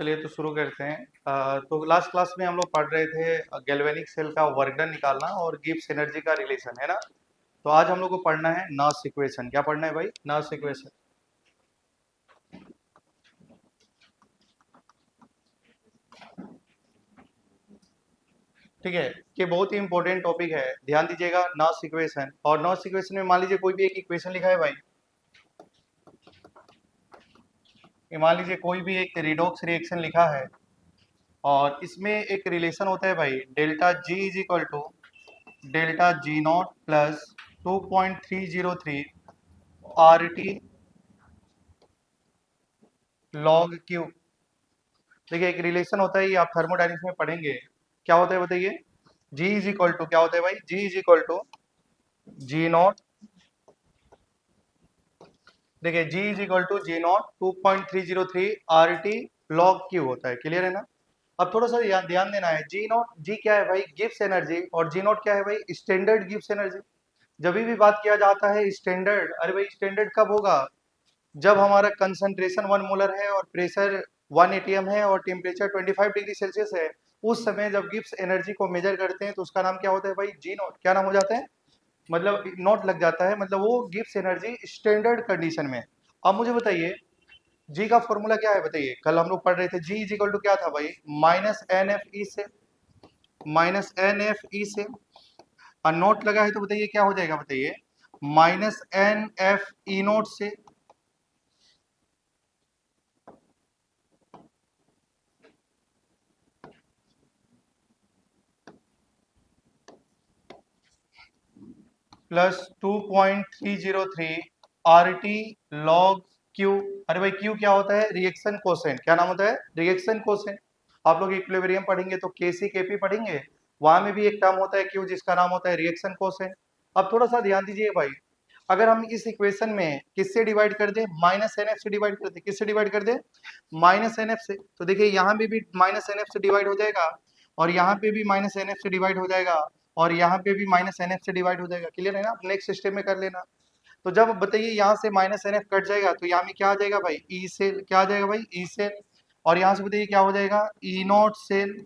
चलिए तो शुरू करते हैं। तो लास्ट क्लास में हम लोग पढ़ रहे थे गैल्वेनिक सेल का वर्क डन निकालना और गिब्स एनर्जी का रिलेशन, है ना। तो आज हम लोग को पढ़ना है नॉस इक्वेशन। क्या पढ़ना है भाई? नॉस इक्वेशन। ठीक है, ये बहुत ही इंपॉर्टेंट टॉपिक है, ध्यान दीजिएगा। नॉस इक्वेशन, और नॉस इक्वेशन में मान लीजिए कोई भी एक इक्वेशन लिखा है भाई। ये मान लीजिए कोई भी एक रिडॉक्स रिएक्शन लिखा है और इसमें एक रिलेशन होता है भाई, delta G is equal to delta G naught plus 2.303 R T log Q. देखिए एक रिलेशन होता है, ये आप थर्मोडायनेमिक्स में पढ़ेंगे। क्या होता है बताइए? जी इज इक्वल टू क्या होता है भाई? G is equal to G nought. देखिए G is equal to G nought 2.303 R T log Q होता है। क्लियर है ना? अब थोड़ा सा ध्यान देना है। जी नॉट, जी क्या है भाई? Gibbs energy. और जी नॉट क्या है भाई? Standard Gibbs energy. जब भी बात किया जाता है स्टैंडर्ड, अरे भाई स्टैंडर्ड कब होगा? जब हमारा कंसंट्रेशन 1 मोलर है और प्रेशर 1 एटीएम है और टेम्परेचर 25 डिग्री सेल्सियस है, उस समय जब गिब्स एनर्जी को मेजर करते हैं तो उसका नाम क्या होता है भाई? जी नॉट। क्या नाम हो जाता है? मतलब नॉट लग जाता है, मतलब वो गिब्स एनर्जी स्टैंडर्ड कंडीशन में। अब मुझे बताइए जी का फॉर्मूला क्या है? बताइए, कल हम लोग पढ़ रहे थे जी इज इक्वल टू क्या था भाई? माइनस एन एफ ई से, माइनस एन एफ ई से। और नोट लगा है तो बताइए क्या हो जाएगा? बताइए, minus N F E note से plus 2.303 R T log Q. अरे भाई क्यू क्या होता है? Reaction quotient. क्या नाम होता है? Reaction quotient. आप लोग इक्विलिब्रियम पढ़ेंगे तो केसी केपी पढ़ेंगे, वहां में भी एक टर्म होता है क्यू जिसका नाम होता है रिएक्शन कोसेंट। अब थोड़ा सा ध्यान दीजिए भाई, अगर हम इस इक्वेशन में किससे डिवाइड कर दें? माइनस एन एफ से डिवाइड कर दें। किससे डिवाइड कर दें? माइनस एन एफ से। तो देखिए यहाँ पे भी माइनस एन एफ से डिवाइड हो जाएगा और यहाँ पे भी माइनस एन एफ से डिवाइड हो जाएगा और यहाँ पे भी माइनस एन एफ से डिवाइड हो जाएगा। क्लियर है ना? नेक्स्ट स्टेप में कर लेना। तो जब बताइए यहाँ से माइनस एन एफ कट जाएगा तो यहाँ में क्या आ जाएगा भाई? E cell. क्या आ जाएगा भाई? E cell. और यहाँ से बताइए क्या हो जाएगा? ई नॉट सेल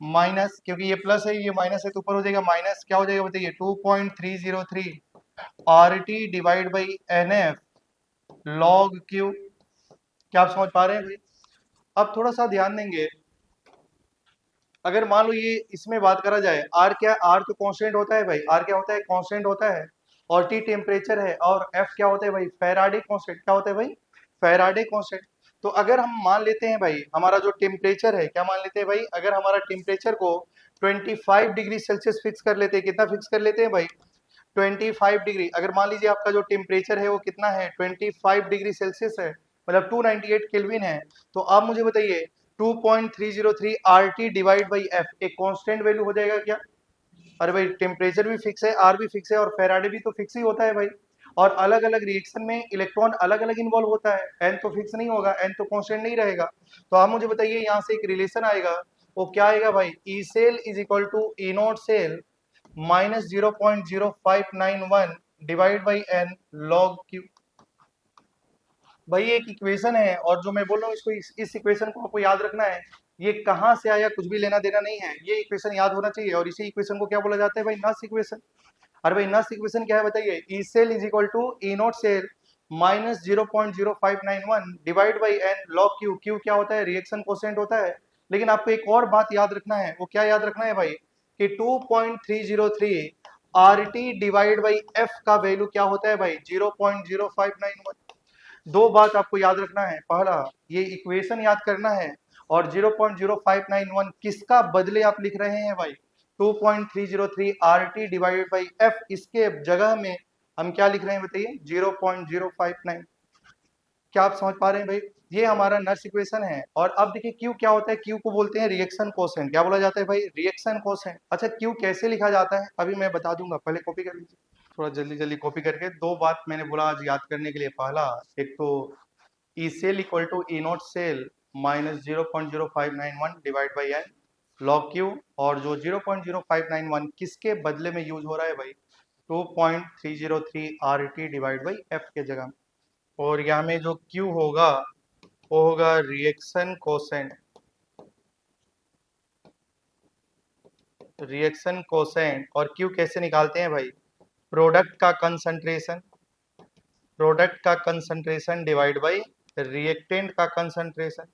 माइनस, क्योंकि ये प्लस है ये माइनस है तो ऊपर हो जाएगा माइनस। क्या हो जाएगा बताइए? 2.303 R T divide by n F log Q. क्या आप समझ पा रहे हैं भाई? अब थोड़ा सा ध्यान देंगे, अगर मान लो ये इसमें बात करा जाए, आर क्या? आर तो कांस्टेंट होता है भाई। आर क्या होता है? कांस्टेंट होता है। और टी टेम्परेचर है और एफ क्या होता है भाई? Faraday constant. क्या होता है भाई? Faraday constant. तो अगर हम मान लेते हैं भाई हमारा जो टेम्परेचर है, क्या मान लेते हैं भाई? अगर हमारा टेम्परेचर को 25 डिग्री सेल्सियस फिक्स कर लेते हैं, कितना फिक्स कर लेते हैं भाई? 25 डिग्री। अगर मान लीजिए आपका जो टेम्परेचर है वो कितना है? 25 डिग्री सेल्सियस है, मतलब 298 केल्विन है। तो आप मुझे बताइए 2.303 R T divide by F एक कांस्टेंट वैल्यू हो जाएगा क्या? अरे भाई टेम्परेचर भी फिक्स है, आर भी फिक्स है और फेराडे भी तो फिक्स ही होता है भाई। और अलग अलग रिएक्शन में इलेक्ट्रॉन अलग अलग इन्वॉल्व होता है, एन तो फिक्स नहीं होगा, एन तो कांस्टेंट नहीं रहेगा। तो आप मुझे बताइए यहाँ से एक रिलेशन आएगा, वो क्या आएगा भाई? E cell is equal to E not cell minus 0.0591 divide by N log Q. भाई एक इक्वेशन है और जो मैं बोल रहा हूँ इसको इस इक्वेशन को आपको याद रखना है। ये कहाँ से आया कुछ भी लेना देना नहीं है, ये इक्वेशन याद होना चाहिए। और इसी इक्वेशन को क्या बोला जाता है भाई? नॉस इक्वेशन। अरे भाई नॉस इक्वेशन क्या है बताइए? E cell is equal to E not cell minus 0.0591 divide by N log Q. Q क्या होता है? रिएक्शन कोसेंट होता है। लेकिन आपको एक और बात याद रखना है, वो क्या याद रखना है भाई? कि 2.303 R T divide by F का वैल्यू क्या होता है भाई? 0.0591। दो बात आपको याद रखना है, पहला ये इक्वेशन याद करना है और 0.0591 किसका बदले आप लिख रहे हैं भाई? 2.303 R T divided by F, इसके जगह में हम क्या लिख रहे हैं बताइए? 0.059। क्या आप समझ पा रहे हैं भाई? ये हमारा नर्स इक्वेशन है। और अब देखिए क्यू क्या होता है? क्यू को बोलते हैं रिएक्शन कोसेंट। क्या बोला जाता है भाई? Reaction quotient. अच्छा क्यू कैसे लिखा जाता है अभी मैं बता दूंगा, पहले कॉपी कर लीजिए। थोड़ा जल्दी जल्दी कॉपी करके दो बात मैंने बोला आज याद करने के लिए। पहला, एक तो E cell equal to E not cell minus 0.0591 divide by N log Q. और जो 0.0591 किसके बदले में यूज हो रहा है भाई? 2.303 R T divide by F के जगह। और यहाँ में जो क्यू होगा वो होगा रिएक्शन कोसेंट। रिएक्शन कोसेंट और क्यू कैसे निकालते हैं भाई? प्रोडक्ट का कंसंट्रेशन, प्रोडक्ट का कंसंट्रेशन डिवाइड बाई रिएक्टेंट का कंसंट्रेशन,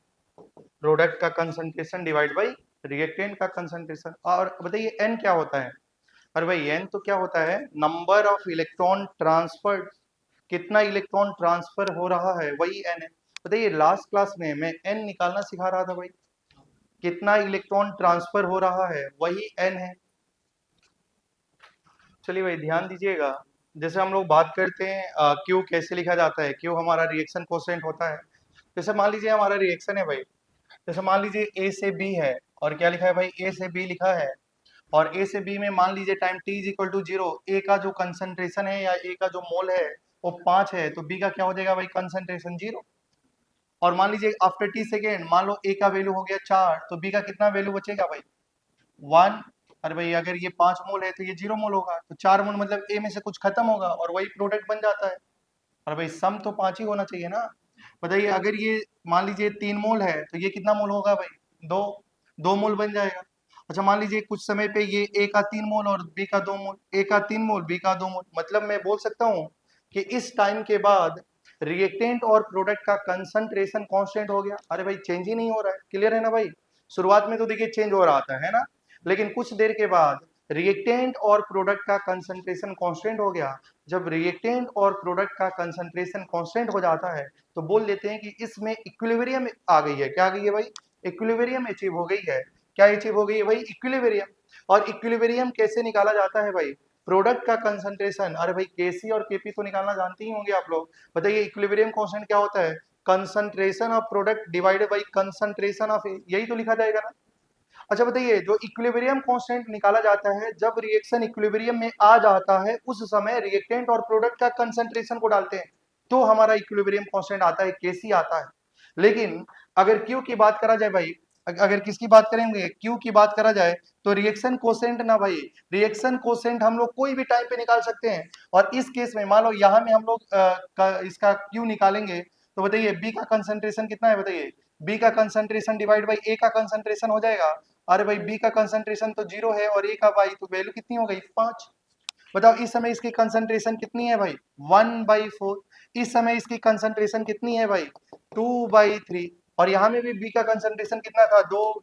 प्रोडक्ट का कंसंट्रेशन डिवाइड बाई रिएक्टेंट का कंसंट्रेशन। और बताइए एन क्या होता है? अरे भाई एन तो क्या होता है? नंबर ऑफ इलेक्ट्रॉन ट्रांसफर, कितना इलेक्ट्रॉन ट्रांसफर हो रहा है वही एन है। बताइए लास्ट क्लास में मैं एन निकालना सिखा रहा था भाई, कितना इलेक्ट्रॉन ट्रांसफर हो रहा है वही एन है। चलिए भाई ध्यान दीजिएगा, जैसे हम लोग बात करते हैं क्यू कैसे लिखा जाता है, क्यू हमारा रिएक्शन कोसेंट होता है। जैसे मान लीजिए हमारा रिएक्शन है भाई, जैसे मान लीजिए ए से बी है, और क्या लिखा है भाई? ए से बी लिखा है, और ए से बी में मान लीजिए time t is equal to 0, A का जो कंसंट्रेशन है या ए का जो मोल है वो 5 है, तो बी का क्या हो जाएगा भाई? कंसंट्रेशन 0। और मान लीजिए आफ्टर t सेकेंड मान लो ए का वैल्यू हो गया 4, तो बी का कितना वैल्यू बचेगा भाई? 1। अरे भाई अगर ये 5 मोल है तो ये 0 मोल होगा, तो 4 मोल मतलब ए में से कुछ खत्म होगा और वही प्रोडक्ट बन जाता है। अरे भाई सम तो 5 ही होना चाहिए ना। बताइए अगर ये मान लीजिए 3 मोल है तो ये कितना मोल होगा भाई? 2, 2 मोल बन जाएगा। अच्छा मान लीजिए कुछ समय पे ये ए का 3 मोल और बी का 2 मोल, ए का 3 मोल बी का 2 मोल, मतलब मैं बोल सकता हूँ कि इस टाइम के बाद रिएक्टेंट और प्रोडक्ट का कंसंट्रेशन कांस्टेंट हो गया। अरे भाई चेंज ही नहीं हो रहा है, क्लियर है ना भाई? शुरुआत में तो देखिए चेंज हो रहा था, है ना, लेकिन कुछ देर के बाद रिएक्टेंट और प्रोडक्ट का कंसंट्रेशन कांस्टेंट हो गया। जब रिएक्टेंट और प्रोडक्ट का कंसंट्रेशन कांस्टेंट हो जाता है तो बोल देते हैं कि इसमें इक्विलिब्रियम आ गई है। क्या आ गई है भाई? इक्विलिब्रियम अचीव हो गई है। क्या अचीव हो गई है भाई? इक्विलिब्रियम। और इक्विलिब्रियम कैसे निकाला जाता है भाई? प्रोडक्ट का कंसंट्रेशन, अरे भाई केसी और केपी तो निकालना जानते ही होंगे आप लोग। बताइए इक्विलिब्रियम कांस्टेंट क्या होता है? Concentration of product divided by concentration of, यही तो लिखा जाएगा ना। अच्छा बताइए जो इक्विलिब्रियम कांस्टेंट निकाला जाता है जब रिएक्शन इक्विलिब्रियम में आ जाता है उस समय रिएक्टेंट और प्रोडक्ट का कंसंट्रेशन को डालते हैं तो हमारा इक्विलिब्रियम कांस्टेंट आता है, केसी आता है। लेकिन अगर क्यू की बात करा जाए भाई, अगर किसकी बात करेंगे? क्यू की बात करा जाए तो रिएक्शन कोसेंट ना भाई, रिएक्शन कोसेंट हम लोग कोई भी टाइम पे निकाल सकते हैं। और इस केस में मान लो यहाँ में हम लोग इसका क्यू निकालेंगे तो बताइए बी का कंसंट्रेशन कितना है? बताइए बी का कंसंट्रेशन डिवाइड बाई ए का कंसंट्रेशन हो जाएगा। अरे भाई बी का कंसंट्रेशन तो 0 है और ए का भाई तो वैल्यू कितनी हो गई? 5। बताओ इस समय इसकी कंसंट्रेशन कितनी है भाई? 1/4। इस समय इसकी कंसंट्रेशन कितनी है भाई? 2/3। और यहाँ में भी बी का कंसंट्रेशन कितना था? 2।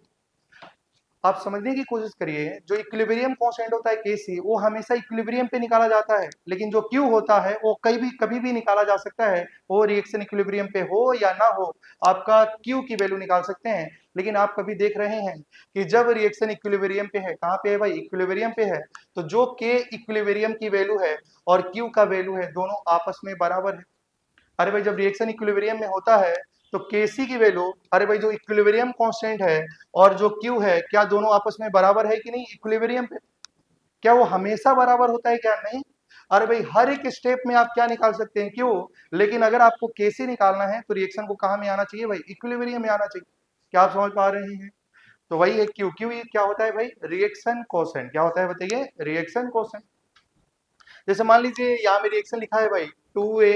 आप समझने की कोशिश करिए, जो इक्विलिब्रियम कांस्टेंट होता है केसी वो हमेशा इक्विलिब्रियम पे निकाला जाता है, लेकिन जो क्यू होता है वो कभी भी निकाला जा सकता है, वो रिएक्शन इक्विलिब्रियम पे हो या ना हो आपका क्यू की वैल्यू निकाल सकते हैं। लेकिन आप कभी देख रहे हैं कि जब रिएक्शन इक्विलिब्रियम पे है, कहाँ पे है भाई? इक्विलिब्रियम पे है, तो जो के इक्विलिब्रियम की वैल्यू है और क्यू का वैल्यू है दोनों आपस में बराबर है। अरे भाई जब रिएक्शन इक्विलिब्रियम में होता है तो केसी की वैल्यू, अरे भाई जो इक्विलिब्रियम कांस्टेंट है और जो क्यू है क्या दोनों आपस में बराबर है कि नहीं इक्विलिब्रियम पे? क्या वो हमेशा बराबर होता है? क्या नहीं। अरे भाई हर एक स्टेप में आप क्या निकाल सकते हैं? क्यू। लेकिन अगर आपको केसी निकालना है तो रिएक्शन को कहाँ में आना चाहिए भाई? इक्विलिब्रियम में आना चाहिए। क्या आप समझ पा रहे हैं? तो वही है क्यू। क्यू क्या होता है भाई? Reaction quotient. क्या होता है बताइए? Reaction quotient. जैसे मान लीजिए यहाँ में रिएक्शन लिखा है भाई 2a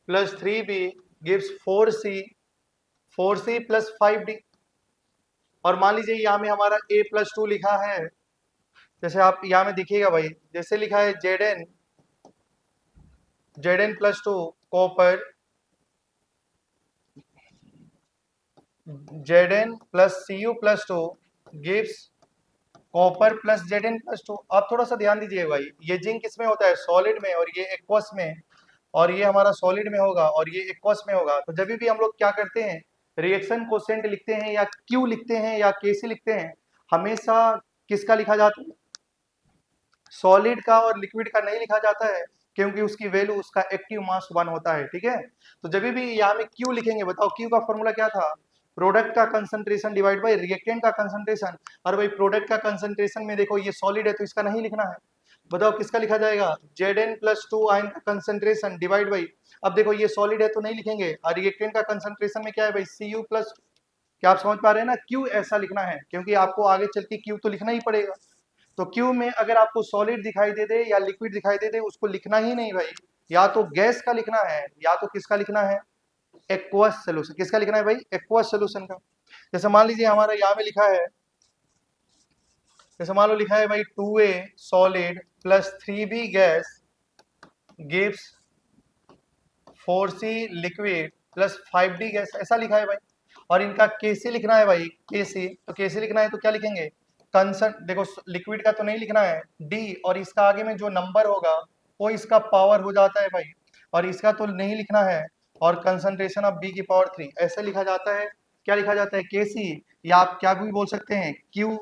plus 3b gives 4c plus 5d। और मान लीजिए यहाँ में हमारा a प्लस 2 लिखा है, जैसे आप यहाँ में दिखिएगा भाई, जैसे लिखा है Zn plus 2 copper, Zn plus Cu plus 2 gives copper plus Zn plus 2। आप थोड़ा सा ध्यान दीजिए भाई, ये जिंक किसमें होता है? सॉलिड में, और ये एक्वस में, और ये हमारा सॉलिड में होगा और ये एक्वस में होगा। तो जब भी हम लोग क्या करते हैं, रिएक्शन कोसेंट लिखते हैं या क्यू लिखते हैं या केसी लिखते हैं, हमेशा किसका लिखा जाता है? सॉलिड का और लिक्विड का नहीं लिखा जाता है, क्योंकि उसकी वैल्यू उसका एक्टिव मास 1 होता है। ठीक है, तो जब भी यहाँ में क्यू लिखेंगे, बताओ क्यू का फॉर्मूला क्या था? प्रोडक्ट का कंसंट्रेशन डिवाइड बाई रिएक्टेंट का कंसंट्रेशन। और भाई प्रोडक्ट का कंसंट्रेशन में देखो ये सॉलिड है तो इसका नहीं लिखना है, बताओ किसका लिखा जाएगा? Zn प्लस 2 आयन का कंसंट्रेशन डिवाइड बाई, अब देखो ये सॉलिड है तो नहीं लिखेंगे, और रिएक्टेंट का कंसंट्रेशन में क्या है भाई? Cu plus. क्या आप समझ पा रहे हैं ना? क्यू ऐसा लिखना है क्योंकि आपको आगे चल के क्यू तो लिखना ही पड़ेगा। तो क्यू में अगर आपको सॉलिड दिखाई दे दे या लिक्विड दिखाई दे दे उसको लिखना ही नहीं भाई, या तो गैस का लिखना है या तो किसका लिखना है? Aqueous solution. किसका लिखना है भाई? एक्वस सोल्यूशन का। जैसे मान लीजिए हमारा यहाँ में लिखा है, जैसे मान लो लिखा है भाई 2A solid plus 3B gas gives 4C liquid plus 5D gas, ऐसा लिखा है भाई। और इनका केसी लिखना है भाई, केसी। तो केसी लिखना है तो क्या लिखेंगे? कंसंट, देखो लिक्विड का तो नहीं लिखना है डी, और इसका आगे में जो नंबर होगा वो इसका पावर हो जाता है भाई, और इसका तो नहीं लिखना है, और कंसंट्रेशन ऑफ बी की पावर 3 ऐसे लिखा जाता है। क्या लिखा जाता है? केसी, या आप क्या भी बोल सकते हैं क्यू।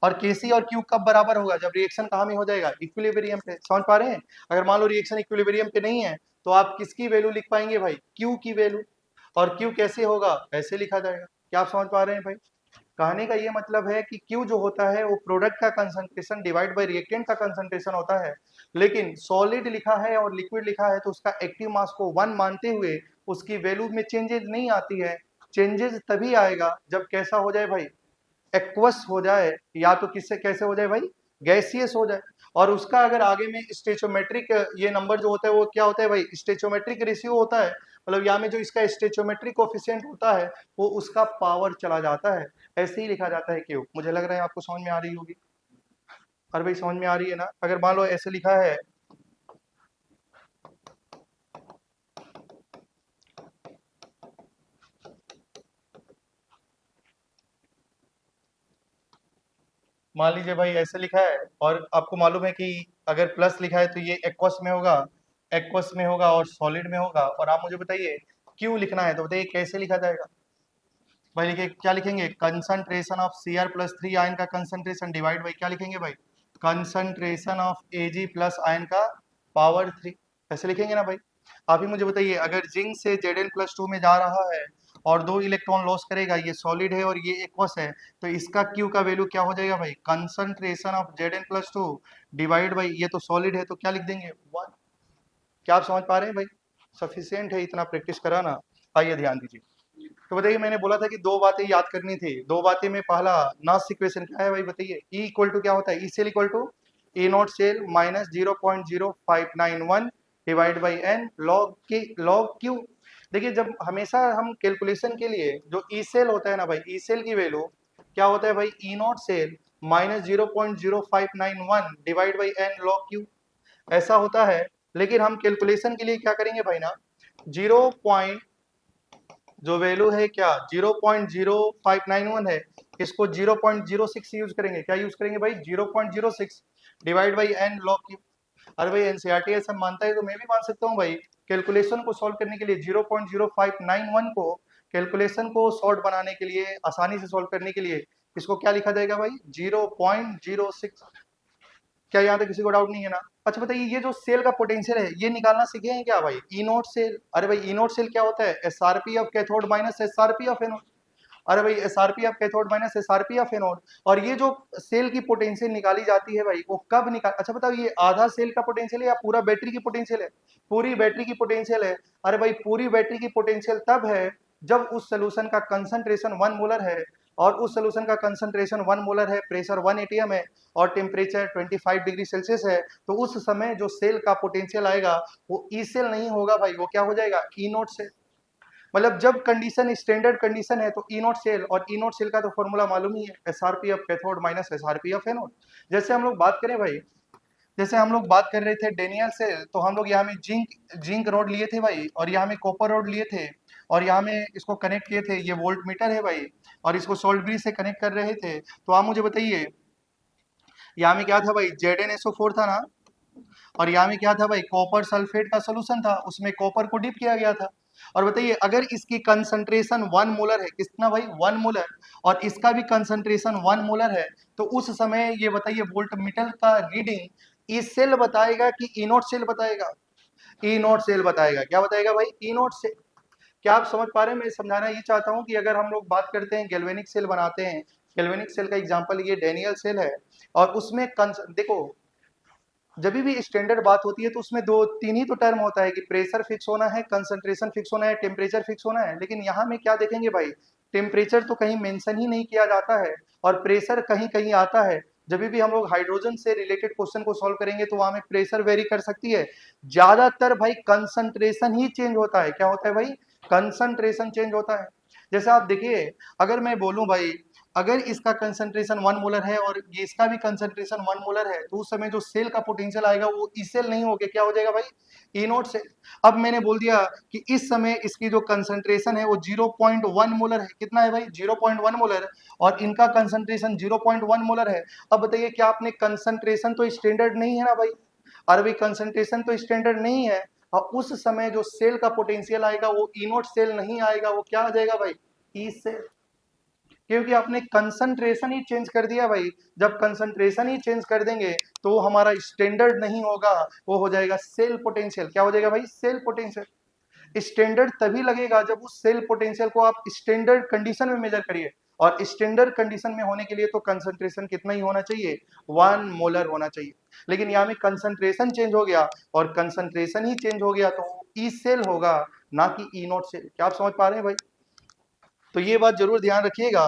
और केसी और क्यू कब बराबर होगा? जब रिएक्शन कहाँ में हो जाएगा? इक्विलिब्रियम पे। समझ पा रहे हैं? अगर मान लो रिएक्शन इक्विलिब्रियम पे नहीं है तो आप किसकी वैल्यू लिख पाएंगे भाई? क्यू की वैल्यू। और क्यू कैसे होगा? ऐसे लिखा जाएगा। क्या आप समझ पा रहे हैं भाई? कहने का ये मतलब है कि क्यू जो होता है वो प्रोडक्ट का कंसंट्रेशन डिवाइड बाय रिएक्टेंट का कंसंट्रेशन होता है। लेकिन सॉलिड लिखा है और लिक्विड लिखा है तो उसका एक्टिव मास को 1 मानते हुए उसकी वैल्यू में चेंजेस नहीं आती है। चेंजेस तभी आएगा जब कैसा हो जाए भाई? एक्वस हो जाए, या तो किससे कैसे हो जाए भाई? गैसियस हो जाए। और उसका अगर आगे में स्टेचोमेट्रिक ये नंबर जो होता है वो क्या होता है भाई? स्टेचोमेट्रिक रेशियो होता है। मतलब यहाँ में जो इसका स्टेचोमेट्रिक कोफिशिएंट होता है वो उसका पावर चला जाता है। ऐसे ही लिखा जाता है क्यू। मुझे लग रहा है आपको समझ में आ रही होगी। अरे भाई समझ में आ रही है ना? अगर मान लो ऐसे लिखा है, मान लीजिए भाई ऐसे लिखा है और आपको मालूम है कि अगर प्लस लिखा है तो ये एक्वस में होगा, एक्वस में होगा और सॉलिड में होगा। और आप मुझे बताइए क्यू लिखना है तो बताइए कैसे लिखा जाएगा भाई? लिखिए, क्या लिखेंगे? Concentration of Cr plus 3 ion का कंसंट्रेशन डिवाइड बाई क्या लिखेंगे भाई? Concentration of Ag plus ion का पावर 3, ऐसे लिखेंगे ना भाई? आप ही मुझे बताइए, अगर जिंक से Zn प्लस 2 में जा रहा है और 2 इलेक्ट्रॉन लॉस करेगा, ये सॉलिड है और ये एक्वस है, तो इसका Q का वैल्यू क्या हो जाएगा भाई? Concentration of Zn plus 2 divide by, ये तो सॉलिड है तो क्या लिख देंगे? 1। क्या आप समझ पा रहे हैं भाई? सफिशियंट है इतना प्रैक्टिस कराना। आइए ध्यान दीजिए। तो बताइए, मैंने बोला था कि दो बातें याद करनी थी। दो बातें में पहला नास इक्वेशन क्या है भाई? बताइए। E इक्वल टू क्या होता है? E cell equal to A naught cell minus 0.0591 divide by N log Q. देखिए, जब हमेशा हम कैलकुलेशन के लिए जो ई सेल होता है ना भाई, ई सेल की वैल्यू क्या होता है भाई? E not cell minus 0.0591 divide by N log Q, ऐसा होता है। लेकिन हम कैलकुलेशन के लिए क्या करेंगे भाई ना, 0. जो वैल्यू है क्या 0.0591 है, इसको 0.06 यूज करेंगे। क्या यूज करेंगे भाई? 0.06 divide by N log Q. अरे भाई एनसीईआरटी ऐसा मानता है तो मैं भी मान सकता हूँ भाई। कैलकुलेशन को सॉल्व करने के लिए 0.0591 को, कैलकुलेशन को शॉर्ट बनाने के लिए, आसानी से सॉल्व करने के लिए इसको क्या लिखा जाएगा भाई? 0.06। क्या यहाँ तक किसी को डाउट नहीं है ना? अच्छा बताइए, ये जो सेल का पोटेंशियल है ये निकालना सीखे हैं क्या भाई? E naught cell. अरे भाई ई नोट सेल क्या होता है? SRP of cathode minus SRP of anode. अरे भाई SRP of cathode minus SRP of anode. और ये जो सेल की पोटेंशियल निकाली जाती है भाई वो कब निकाल, अच्छा बताओ, ये आधा सेल का पोटेंशियल है या पूरा बैटरी की पोटेंशियल है? पूरी बैटरी की पोटेंशियल है। अरे भाई पूरी बैटरी की पोटेंशियल तब है जब उस सोल्यूशन का कंसंट्रेशन 1 मोलर है, और उस सोल्यूशन का कंसंट्रेशन 1 मोलर है, प्रेशर 1 एटीएम है और टेम्परेचर 25 डिग्री सेल्सियस है। तो उस समय जो सेल का पोटेंशियल आएगा वो ई सेल नहीं होगा भाई, वो क्या हो जाएगा? ई नोट सेल। मतलब जब कंडीशन स्टैंडर्ड कंडीशन है तो ई नोट सेल, और ई नोट सेल का तो फॉर्मूला मालूम ही है, SRP of cathode minus SRP of anode. जैसे हम लोग बात करें भाई, जैसे हम लोग बात कर रहे थे डेनियल सेल, तो हम लोग यहाँ में जिंक रोड लिए थे भाई, और यहाँ में कॉपर रोड लिए थे, और यहाँ में इसको कनेक्ट किए थे। ये वोल्ट मीटर है भाई, और इसको सोल्ट ब्रिज से कनेक्ट कर रहे थे। तो आप मुझे बताइए, यहाँ में क्या था भाई? ZnSO4 था ना, और यहाँ में क्या था भाई? कॉपर सल्फेट का सोल्यूशन था, उसमें कॉपर को डिप किया गया था। और बताइए, अगर इसकी कंसंट्रेशन 1 मोलर है, कितना भाई? 1 मोलर, और इसका भी कंसंट्रेशन 1 मोलर है, तो उस समय ये बताइए वोल्ट मीटर का रीडिंग ई सेल बताएगा कि ई नोट सेल बताएगा? ई नोट सेल बताएगा। क्या बताएगा भाई? E naught cell. क्या आप समझ पा रहे हैं? मैं समझाना ये चाहता हूँ कि अगर हम लोग बात करते हैं गैल्वेनिक सेल बनाते हैं, गैल्वेनिक सेल का एग्जांपल ये डेनियल सेल है, और उसमें देखो, जब भी स्टैंडर्ड बात होती है तो उसमें दो तीन ही तो टर्म होता है कि प्रेशर फिक्स होना है, कंसंट्रेशन फिक्स होना है, टेम्परेचर फिक्स होना है। लेकिन यहाँ में क्या देखेंगे भाई? टेम्परेचर तो कहीं मेंशन ही नहीं किया जाता है, और प्रेशर कहीं कहीं आता है। जब भी हम लोग हाइड्रोजन से रिलेटेड क्वेश्चन को सॉल्व करेंगे तो वहां में प्रेशर वेरी कर सकती है। ज्यादातर भाई कंसंट्रेशन ही चेंज होता है। क्या होता है भाई? कंसंट्रेशन चेंज होता है। जैसे आप देखिए, अगर मैं बोलूं भाई अगर इसका कंसंट्रेशन 1 मोलर है और ये इसका भी कंसंट्रेशन 1 मोलर है, तो उस समय जो सेल का पोटेंशियल आएगा वो ई सेल नहीं होके क्या हो जाएगा भाई, ई नॉट सेल। अब मैंने बोल दिया कि इस समय इसकी जो कंसंट्रेशन है वो 0.1 मोलर है। कितना है भाई, 0.1 मोलर, और इनका कंसंट्रेशन 0.1 मोलर है। अब बताइए क्या आपने कंसंट्रेशन तो स्टैंडर्ड नहीं है ना भाई, अरे भाई कंसंट्रेशन तो स्टैंडर्ड नहीं है, और उस समय जो सेल का पोटेंशियल आएगा वो ई नॉट सेल नहीं आएगा, वो क्या आ जाएगा भाई, ई सेल। क्योंकि आपने कंसंट्रेशन ही चेंज कर दिया भाई। जब कंसंट्रेशन ही चेंज कर देंगे तो हमारा स्टैंडर्ड नहीं होगा, वो हो जाएगा सेल पोटेंशियल। क्या हो जाएगा भाई, सेल पोटेंशियल। स्टैंडर्ड तभी लगेगा जब उस सेल पोटेंशियल को आप स्टैंडर्ड कंडीशन में मेजर करिए, और स्टैंडर्ड कंडीशन में होने के लिए तो कंसंट्रेशन कितना ही होना चाहिए, 1 मोलर होना चाहिए। लेकिन यहाँ में कंसंट्रेशन चेंज हो गया, और कंसंट्रेशन ही चेंज हो गया तो ई सेल होगा, ना कि ई नॉट सेल। क्या आप समझ पा रहे हैं भाई? तो ये बात जरूर ध्यान रखिएगा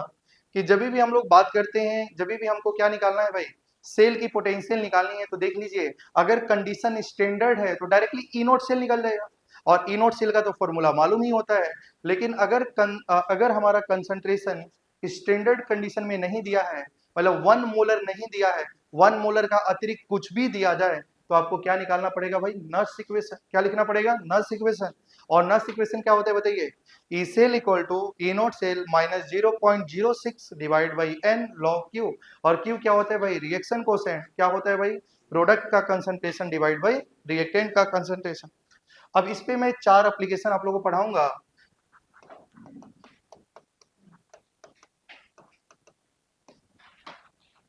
कि जब भी हम लोग बात करते हैं, जब भी हमको क्या निकालना है भाई, सेल की पोटेंशियल निकालनी है, तो देख लीजिए अगर कंडीशन स्टैंडर्ड है तो डायरेक्टली ई नॉट सेल निकल जाएगा, और ई नॉट सेल का तो फॉर्मूला मालूम ही होता है। लेकिन अगर हमारा कंसंट्रेशन स्टैंडर्ड कंडीशन में नहीं दिया है, मतलब 1 मोलर नहीं दिया है, 1 मोलर का अतिरिक्त कुछ भी दिया जाए, तो आपको क्या निकालना पड़ेगा भाई, नर्स इक्वेशन। क्या लिखना पड़ेगा, नर्स इक्वेशन। और नर्स इक्वेशन क्या होता है बताइए, E cell equal to E not cell minus 0.06 divide by N log Q. और क्यू क्या होता है भाई, रिएक्शन कोसेंट। क्या होता है भाई, प्रोडक्ट का कंसंट्रेशन डिवाइड बाई रिएक्टेंट का कंसंट्रेशन। अब इस पे मैं 4 एप्लीकेशन आप लोगों को पढ़ाऊंगा।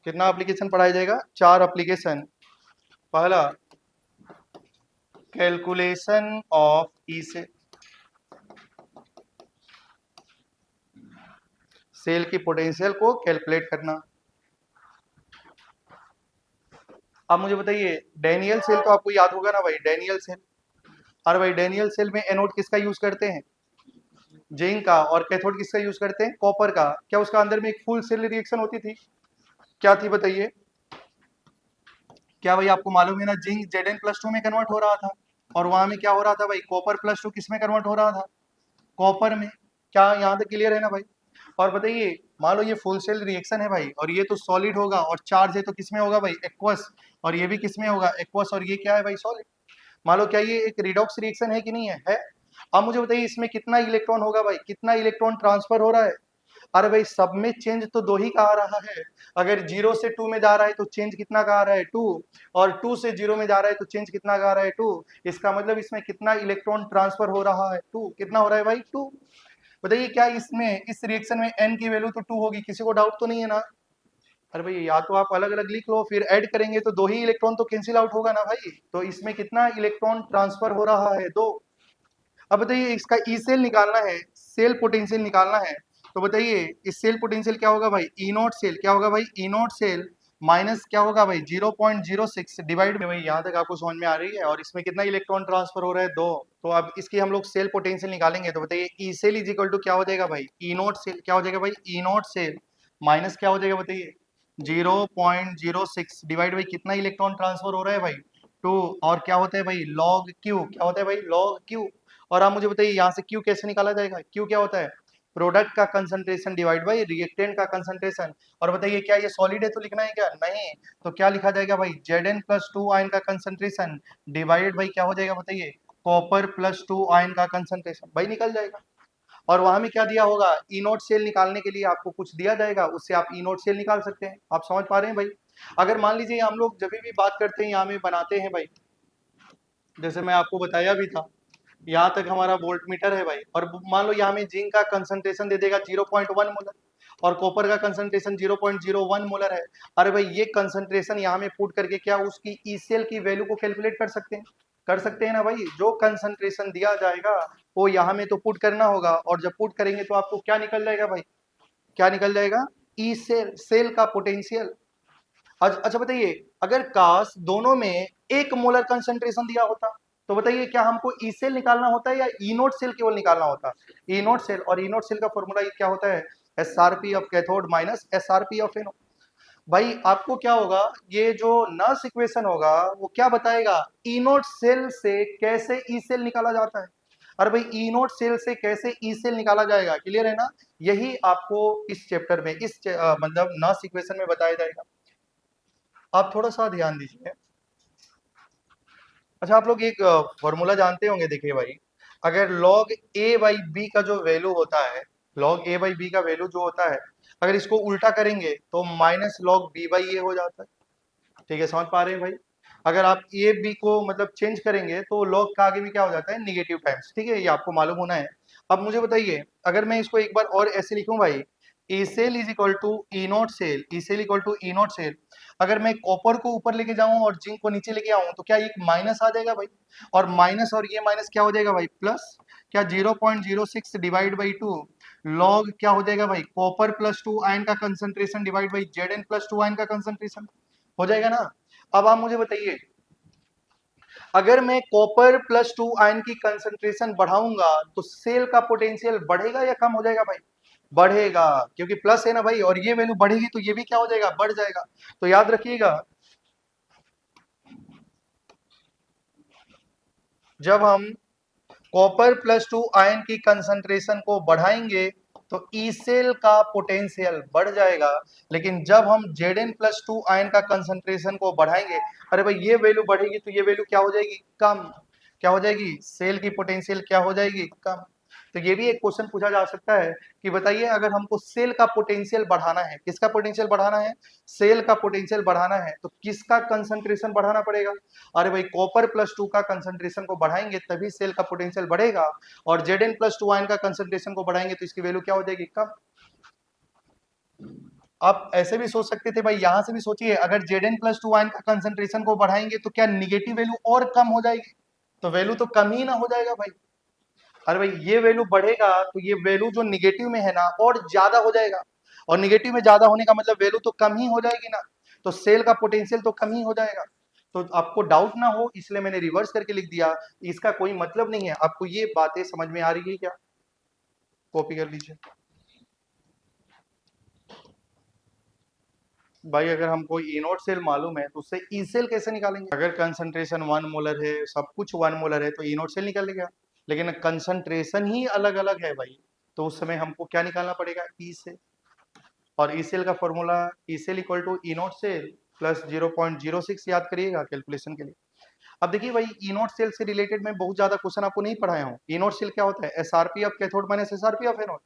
कितना एप्लीकेशन पढ़ाया जाएगा, 4 एप्लीकेशन। पहला, calculation of E cell, cell की पोटेंशियल को कैलकुलेट करना। अब मुझे बताइए, डैनियल सेल तो आपको याद होगा ना भाई, डैनियल सेल। अरे भाई डैनियल सेल में एनोड किसका यूज करते हैं, जिंक का, और कैथोड किसका यूज करते हैं, कॉपर का। क्या उसका अंदर में एक फुल सेल रिएक्शन होती थी, क्या थी बताइए? क्या भाई आपको मालूम है ना, जिंक Zn+2 में कन्वर्ट हो रहा था, और वहां में क्या हो रहा था भाई, कॉपर +2 किस में कन्वर्ट हो रहा था, कॉपर में। क्या यहाँ तक क्लियर है ना भाई? और बताइए, मान लो ये फुल सेल रिएक्शन है भाई, और ये तो सॉलिड होगा, और चार्ज है तो किसमें होगा भाई, एक्वस, और ये भी किसमें होगा, एक्वस, और ये क्या है भाई, सॉलिड। मान लो क्या ये एक रिडॉक्स रिएक्शन है कि नहीं है? अब मुझे बताइए इसमें कितना इलेक्ट्रॉन होगा भाई, कितना इलेक्ट्रॉन ट्रांसफर हो रहा है? अरे भाई सब में चेंज तो 2 ही का आ रहा है। अगर 0 से 2 में जा रहा है तो चेंज कितना का आ रहा है, 2, और 2 से 0 में जा रहा है तो चेंज कितना का आ रहा है, 2। इसका मतलब इसमें कितना इलेक्ट्रॉन ट्रांसफर हो रहा है, 2। कितना हो रहा है भाई, 2। बताइए क्या इसमें इस रिएक्शन में n की वैल्यू तो 2 होगी, किसी को डाउट तो नहीं है ना? अरे भाई या तो आप अलग अलग लिख लो, फिर ऐड करेंगे तो 2 ही इलेक्ट्रॉन तो कैंसिल आउट होगा ना भाई। तो इसमें कितना इलेक्ट्रॉन ट्रांसफर हो रहा है, 2। अब बताइए इसका ई सेल निकालना है, सेल पोटेंशियल निकालना है, तो बताइए इस सेल पोटेंशियल क्या होगा भाई, ई नॉट सेल। क्या होगा भाई, ई नॉट सेल माइनस क्या होगा भाई, 0.06 डिवाइड में। भाई यहाँ तक आपको समझ में आ रही है? और इसमें कितना इलेक्ट्रॉन ट्रांसफर हो रहा है, 2। तो अब इसकी हम लोग सेल पोटेंशियल निकालेंगे, तो बताइए E cell is equal to क्या हो जाएगा भाई, ई नॉट सेल। क्या हो जाएगा भाई, ई नॉट सेल माइनस क्या हो जाएगा बताइए, 0.06 डिवाइड बाई कितना इलेक्ट्रॉन ट्रांसफर हो रहा है भाई, 2। और क्या होता है भाई, लॉग क्यू। क्या होता है भाई, लॉग क्यू। और आप मुझे बताइए यहाँ से क्यू कैसे निकाला जाएगा, क्यू क्या होता है, प्रोडक्ट का कंसंट्रेशन डिवाइड बाई रिएक्टेंट का कंसंट्रेशन। और बताइए क्या ये सॉलिड है तो लिखना है क्या, नहीं। तो क्या लिखा जाएगा भाई, Zn+2 आयन का कंसंट्रेशन डिवाइड बाई क्या हो जाएगा बताइए, कॉपर +2 आयन का कंसंट्रेशन। भाई निकल जाएगा। और वहां में क्या दिया होगा, ई नोट सेल निकालने के लिए आपको कुछ दिया जाएगा, उससे आप ई नोट सेल निकाल सकते हैं। आप समझ पा रहे हैं भाई? अगर मान लीजिए हम लोग जब भी बात करते हैं यहाँ में बनाते हैं भाई, जैसे मैं आपको बताया भी था, यहाँ तक हमारा वोल्ट मीटर है भाई, और मान लो यहाँ में जिंक का कंसंट्रेशन दे देगा 0.1 मोलर, और कॉपर का कंसंट्रेशन 0.01 मोलर है। अरे भाई ये कंसंट्रेशन यहाँ में पुट करके क्या उसकी ई सेल की वैल्यू को कैलकुलेट कर सकते हैं, कर सकते हैं ना भाई। जो कंसंट्रेशन दिया जाएगा वो यहाँ में तो पुट करना होगा, और जब पुट करेंगे तो आपको क्या निकल जाएगा भाई, क्या निकल जाएगा, ई सेल, सेल का पोटेंशियल। अच्छा बताइए, अगर काश दोनों में 1 मोलर कंसंट्रेशन दिया होता, तो बताइए क्या हमको ई सेल निकालना होता है या ई नोट सेल केवल निकालना होता, ई नोट सेल। और ई नोट सेल का फॉर्मूला क्या होता है, SRP of cathode minus SRP of anode. भाई आपको क्या होगा, ये जो नर्स इक्वेशन होगा वो क्या बताएगा, ई नोट सेल से कैसे ई सेल निकाला जाता है। अरे भाई ई नोट सेल से कैसे ई सेल निकाला जाएगा, क्लियर है ना? यही आपको इस चैप्टर में मतलब नॉस इक्वेशन में बताया जाएगा। आप थोड़ा सा ध्यान दीजिए। अच्छा, आप लोग एक फॉर्मूला जानते होंगे, देखिए भाई, अगर log a बाई बी का जो वैल्यू होता है, log a बाई बी का वैल्यू जो होता है, अगर इसको उल्टा करेंगे तो माइनस log b बाई ए हो जाता है। ठीक है, समझ पा रहे हैं भाई? अगर आप ए बी को मतलब चेंज करेंगे तो log का आगे भी क्या हो जाता है, निगेटिव टाइम्स। ठीक है, ये आपको मालूम होना है। अब मुझे बताइए, अगर मैं इसको एक बार और ऐसे लिखूं भाई, E cell is equal to E not cell, E cell equal to E not cell, अगर मैं कॉपर को ऊपर लेके जाऊं और जिंक को नीचे लेके आऊं तो क्या एक माइनस आ जाएगा भाई, और माइनस और ये माइनस क्या हो जाएगा भाई, प्लस। क्या 0.06 डिवाइड बाई 2 लॉग क्या हो जाएगा भाई, कॉपर प्लस 2 आयन का concentration divide by Z N plus 2 ion का कंसंट्रेशन हो जाएगा ना? अब आप मुझे बताइए, अगर मैं कॉपर प्लस 2 आयन की कंसंट्रेशन बढ़ाऊंगा तो सेल का पोटेंशियल बढ़ेगा या कम हो जाएगा भाई? बढ़ेगा, क्योंकि प्लस है ना भाई, और ये वैल्यू बढ़ेगी तो ये भी क्या हो जाएगा, बढ़ जाएगा। तो याद रखिएगा, जब हम कॉपर प्लस 2 आयन की कंसंट्रेशन को बढ़ाएंगे तो ई सेल का पोटेंशियल बढ़ जाएगा, लेकिन जब हम Zn प्लस 2 आयन का कंसंट्रेशन को बढ़ाएंगे, अरे भाई ये वैल्यू बढ़ेगी तो ये वैल्यू क्या हो जाएगी, कम। क्या हो जाएगी, सेल की पोटेंशियल क्या हो जाएगी, कम। तो ये भी एक क्वेश्चन पूछा जा सकता है कि बताइए, अगर हमको सेल का पोटेंशियल बढ़ाना है, किसका पोटेंशियल बढ़ाना है, सेल का पोटेंशियल बढ़ाना है, तो किसका कंसंट्रेशन बढ़ाना पड़ेगा? अरे भाई कॉपर प्लस 2 का कंसंट्रेशन को बढ़ाएंगे तभी सेल का पोटेंशियल बढ़ेगा, और Zn प्लस 2 आयन का कंसंट्रेशन को बढ़ाएंगे तो इसकी वैल्यू क्या हो जाएगी, कम। आप ऐसे भी सोच सकते थे भाई, यहां से भी सोचिए, अगर Zn प्लस 2 आयन का कंसंट्रेशन को बढ़ाएंगे तो क्या निगेटिव वैल्यू और कम हो जाएगी? तो वैल्यू तो कम ही ना हो जाएगा भाई। अरे भाई ये वैल्यू बढ़ेगा तो ये वैल्यू जो निगेटिव में है ना और ज्यादा हो जाएगा, और निगेटिव में ज्यादा होने का मतलब वैल्यू तो कम ही हो जाएगी ना, तो सेल का पोटेंशियल तो कम ही हो जाएगा। तो आपको डाउट ना हो इसलिए मैंने रिवर्स करके लिख दिया, इसका कोई मतलब नहीं है। आपको ये बातें समझ में आ रही है क्या? कॉपी कर लीजिए भाई। अगर हमको ई नोट सेल मालूम है तो उससे ई सेल कैसे निकालेंगे? अगर कंसंट्रेशन 1 मोलर है, सब कुछ 1 मोलर है, तो ई नोट सेल निकालेगा, लेकिन कंसंट्रेशन ही अलग अलग है भाई, तो उस समय हमको क्या निकालना पड़ेगा, ई सेल। और ई सेल का formula E cell equal to E naught cell plus 0.06 याद करिएगा कैलकुलेशन के लिए। अब देखिए भाई, ई नोट सेल से रिलेटेड मैं बहुत ज्यादा क्वेश्चन आपको नहीं पढ़ाया हूँ। ई नोट सेल क्या होता है, SRP of cathode minus SRP of anode.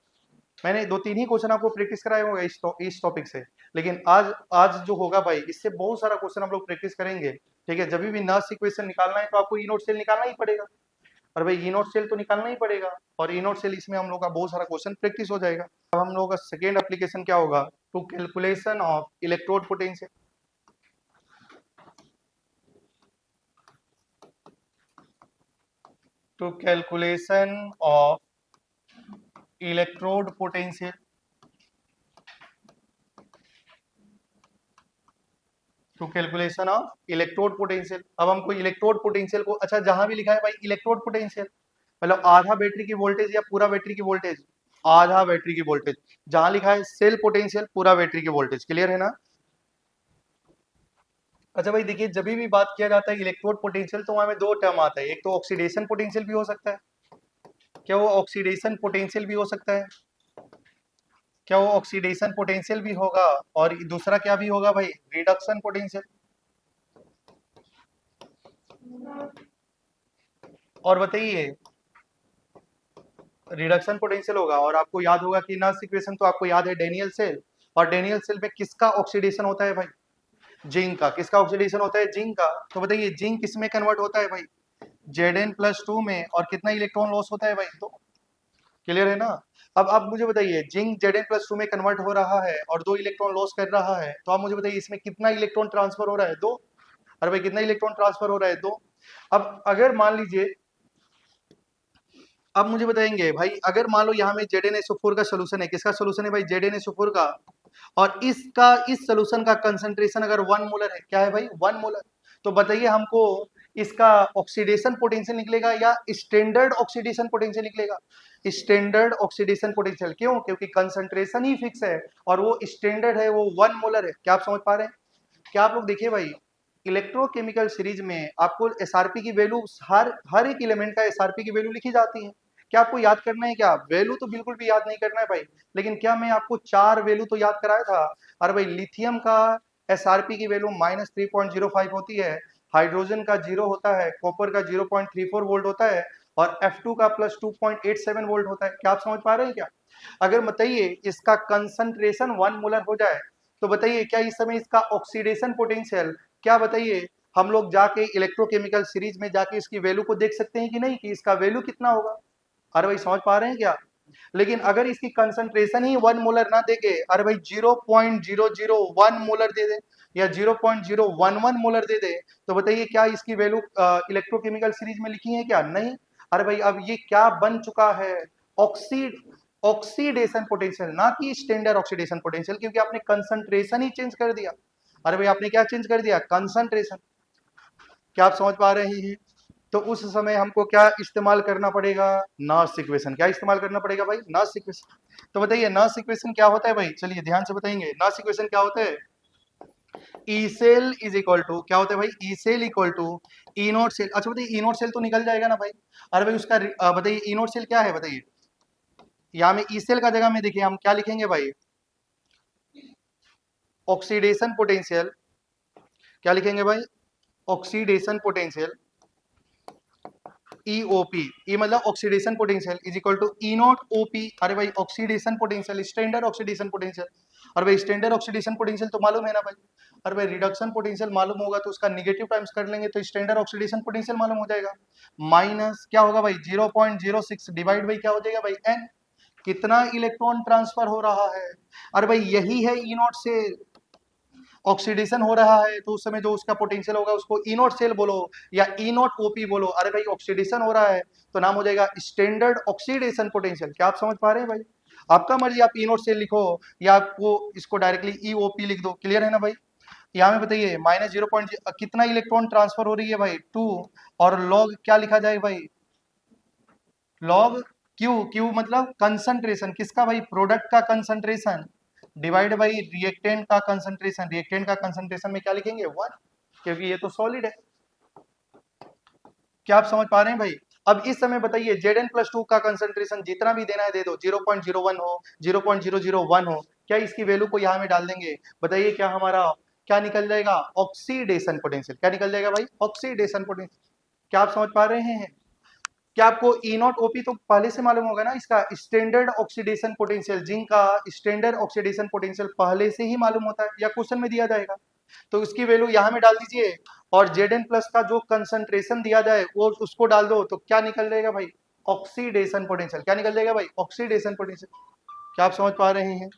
मैंने 2-3 ही क्वेश्चन आपको प्रैक्टिस कराए होंगे इस टॉपिक से, लेकिन आज आज जो होगा भाई, इससे बहुत सारा क्वेश्चन हम लोग प्रैक्टिस करेंगे। ठीक है, जब भी नॉस इक्वेशन निकालना है तो आपको ई नोट सेल निकालना ही पड़ेगा, और भाई ई नोट सेल तो निकालना ही पड़ेगा, और ई नोट सेल इसमें हम लोग का बहुत सारा क्वेश्चन प्रैक्टिस हो जाएगा। अब हम लोग का सेकेंड एप्लीकेशन क्या होगा, to calculation of electrode potential. To calculation of electrode potential, to calculation of electrode potential. अब हमको इलेक्ट्रोड पोटेंशियल को, अच्छा जहां भी लिखा है भाई इलेक्ट्रोड पोटेंशियल, मतलब आधा बैटरी की वोल्टेज या पूरा बैटरी की वोल्टेज, आधा बैटरी की वोल्टेज। जहां लिखा है सेल पोटेंशियल, पूरा बैटरी की वोल्टेज, क्लियर है ना? अच्छा भाई देखिए, जब भी बात किया जाता है इलेक्ट्रोड पोटेंशियल तो वहां में दो टर्म आता है, एक तो ऑक्सीडेशन पोटेंशियल भी हो सकता है। क्या वो ऑक्सीडेशन पोटेंशियल भी हो सकता है? क्या वो ऑक्सीडेशन पोटेंशियल भी होगा, और दूसरा क्या भी होगा भाई, रिडक्शन पोटेंशियल। और बताइए, रिडक्शन पोटेंशियल होगा, और आपको याद होगा कि नॉस इक्वेशन तो आपको याद है डेनियल सेल, और डेनियल सेल में किसका ऑक्सीडेशन होता है भाई, जिंक का। किसका ऑक्सीडेशन होता है, जिंक का। तो बताइए जिंक किसमें कन्वर्ट होता है भाई, Zn प्लस 2 में, और कितना इलेक्ट्रॉन लॉस होता है भाई, तो क्लियर है ना? अब आप मुझे बताइए, जिंक Zn प्लस 2 में कन्वर्ट हो रहा है और 2 इलेक्ट्रॉन लॉस कर रहा है, तो आप मुझे बताइए इसमें कितना इलेक्ट्रॉन ट्रांसफर हो रहा है, 2। अरे भाई कितना इलेक्ट्रॉन ट्रांसफर हो रहा है, 2। अब अगर मान लीजिए, अब मुझे बताएंगे भाई, अगर मान लो यहाँ में Zn का सोल्यूशन है, किसका सोल्यूशन है भाई, Zn का, और इस सोल्यूशन का कंसंट्रेशन अगर 1 मोलर है, क्या है भाई, 1 मोलर, तो बताइए हमको इसका ऑक्सीडेशन पोटेंशियल निकलेगा या स्टैंडर्ड ऑक्सीडेशन पोटेंशियल निकलेगा? Standard oxidation potential. क्यों? क्योंकि कंसंट्रेशन ही फिक्स है और वो स्टैंडर्ड है, वो 1 मोलर है। क्या आप समझ पा रहे हैं? क्या आप लोग देखिए भाई, इलेक्ट्रोकेमिकल सीरीज में आपको एसआरपी की वैल्यू, हर एक एलिमेंट का एसआरपी की वैल्यू लिखी जाती है। क्या आपको याद करना है क्या? वैल्यू तो बिल्कुल भी याद नहीं करना है भाई, लेकिन क्या मैं आपको 4 वैल्यू तो याद कराया था? अरे भाई लिथियम का एसआरपी की वैल्यू -3.05 होती है, हाइड्रोजन का 0 होता है, कॉपर का 0.34 वोल्ट होता है और F2 का +2.87 वोल्ट होता है। क्या आप समझ पा रहे हैं क्या? अगर बताइए इसका कंसंट्रेशन 1 मोलर हो जाए तो बताइए क्या इस समय इसका ऑक्सीडेशन पोटेंशियल, क्या बताइए हम लोग जाके इलेक्ट्रोकेमिकल सीरीज में जाके इसकी वैल्यू को देख सकते हैं कि नहीं कि इसका वैल्यू कितना होगा? अरे भाई समझ पा रहे हैं क्या? लेकिन अगर इसकी कंसंट्रेशन ही 1 मोलर ना देके अरे भाई 0.001 मोलर दे दे या 0.011 मोलर दे दे तो बताइए क्या इसकी वैल्यू इलेक्ट्रोकेमिकल सीरीज में लिखी है क्या? नहीं। अरे भाई अब ये क्या बन चुका है? ऑक्सीड ऑक्सीडेशन पोटेंशियल, ना कि स्टैंडर्ड ऑक्सीडेशन पोटेंशियल, क्योंकि आपने कंसंट्रेशन ही चेंज कर दिया। अरे भाई आपने क्या चेंज कर दिया? कंसंट्रेशन। क्या आप समझ पा रहे हैं? तो उस समय हमको क्या इस्तेमाल करना पड़ेगा? नॉस इक्वेशन। क्या इस्तेमाल करना पड़ेगा भाई? नॉस इक्वेशन। तो बताइए नॉस इक्वेशन क्या होता है भाई? चलिए ध्यान से बताएंगे नॉस इक्वेशन क्या होता है। E cell is equal to, क्या होता है भाई? E cell equal to E naught cell. अच्छा बताइए ई नोट सेल तो निकल जाएगा ना भाई? अरे भाई उसका बताइए ई नोट सेल क्या है बताइए। यहाँ में ई सेल का जगह में देखिए हम क्या लिखेंगे भाई? Oxidation potential. क्या लिखेंगे भाई? ऑक्सीडेशन पोटेंशियल, ईओपी, ई मतलब oxidation potential is equal to E naught OP. अरे भाई oxidation potential, standard oxidation potential. अरे भाई स्टैंडर्ड ऑक्सीडेशन पोटेंशियल तो मालूम है ना भाई? अरे भाई रिडक्शन पोटेंशियल मालूम होगा तो उसका निगेटिव टाइम्स कर लेंगे तो स्टैंडर्ड ऑक्सीडेशन पोटेंशियल मालूम हो जाएगा। माइनस क्या होगा भाई? 0.06 डिवाइड बाई क्या हो जाएगा भाई? एन। कितना इलेक्ट्रॉन ट्रांसफर हो रहा है? अरे भाई यही है ई नॉट से ऑक्सीडेशन हो रहा है तो उस समय जो उसका पोटेंशियल होगा उसको ई नॉट सेल बोलो या ई नॉट ओपी बोलो। अरे भाई ऑक्सीडेशन हो रहा है तो नाम हो जाएगा स्टैंडर्ड ऑक्सीडेशन पोटेंशियल। क्या आप समझ पा रहे हैं भाई? आपका मर्जी, आप ई नॉट सेल लिखो या आपको इसको डायरेक्टली ई ओपी लिख दो। क्लियर है ना भाई? यहाँ में बताइए -0 कितना इलेक्ट्रॉन ट्रांसफर हो रही है भाई? 2। और लॉग क्या लिखा जाए भाई? Log Q. क्यू मतलब कंसंट्रेशन किसका भाई? प्रोडक्ट का कंसंट्रेशन डिवाइड बाई रिएक्टेंट का कंसंट्रेशन। रिएक्टेंट का कंसंट्रेशन में क्या लिखेंगे? 1, क्योंकि ये तो सॉलिड है। क्या आप समझ पा रहे हैं भाई? अब इस समय बताइए Zn+2 का कंसंट्रेशन जितना भी देना है दे दो, 0.01 हो, 0.001 हो, क्या इसकी वैल्यू को यहाँ में डाल देंगे? बताइए क्या हमारा क्या निकल जाएगा? Oxidation potential. क्या निकल जाएगा भाई? Oxidation potential. क्या आप समझ पा रहे हैं? क्या आपको ई नॉट ओपी तो पहले से मालूम होगा ना? इसका स्टैंडर्ड ऑक्सीडेशन पोटेंशियल, जिंक का स्टैंडर्ड ऑक्सीडेशन पोटेंशियल पहले से ही मालूम होता है या क्वेश्चन में दिया जाएगा तो उसकी वैल्यू यहाँ में डाल दीजिए और Zn+ का जो कंसंट्रेशन दिया जाए वो उसको डाल दो तो क्या निकल जाएगा भाई? Oxidation potential. क्या निकल जाएगा भाई? Oxidation potential. क्या आप समझ पा रहे हैं?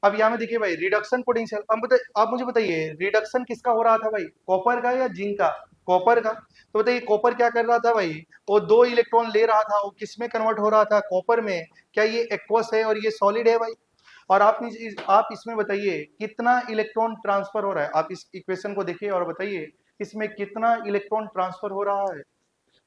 अब यहाँ में देखिए भाई रिडक्शन पोटेंशियल। अब आप मुझे बताइए रिडक्शन किसका हो रहा था भाई? कॉपर का या जिंक का? कॉपर का। तो बताइए कॉपर क्या कर रहा था भाई? वो 2 इलेक्ट्रॉन ले रहा था, वो किस में कन्वर्ट हो रहा था? कॉपर में। क्या ये एक्वस है और ये सॉलिड है भाई? और आप इसमें बताइए कितना इलेक्ट्रॉन ट्रांसफर हो रहा है? आप इस इक्वेशन को देखिए और बताइए इसमें कितना इलेक्ट्रॉन ट्रांसफर हो रहा है?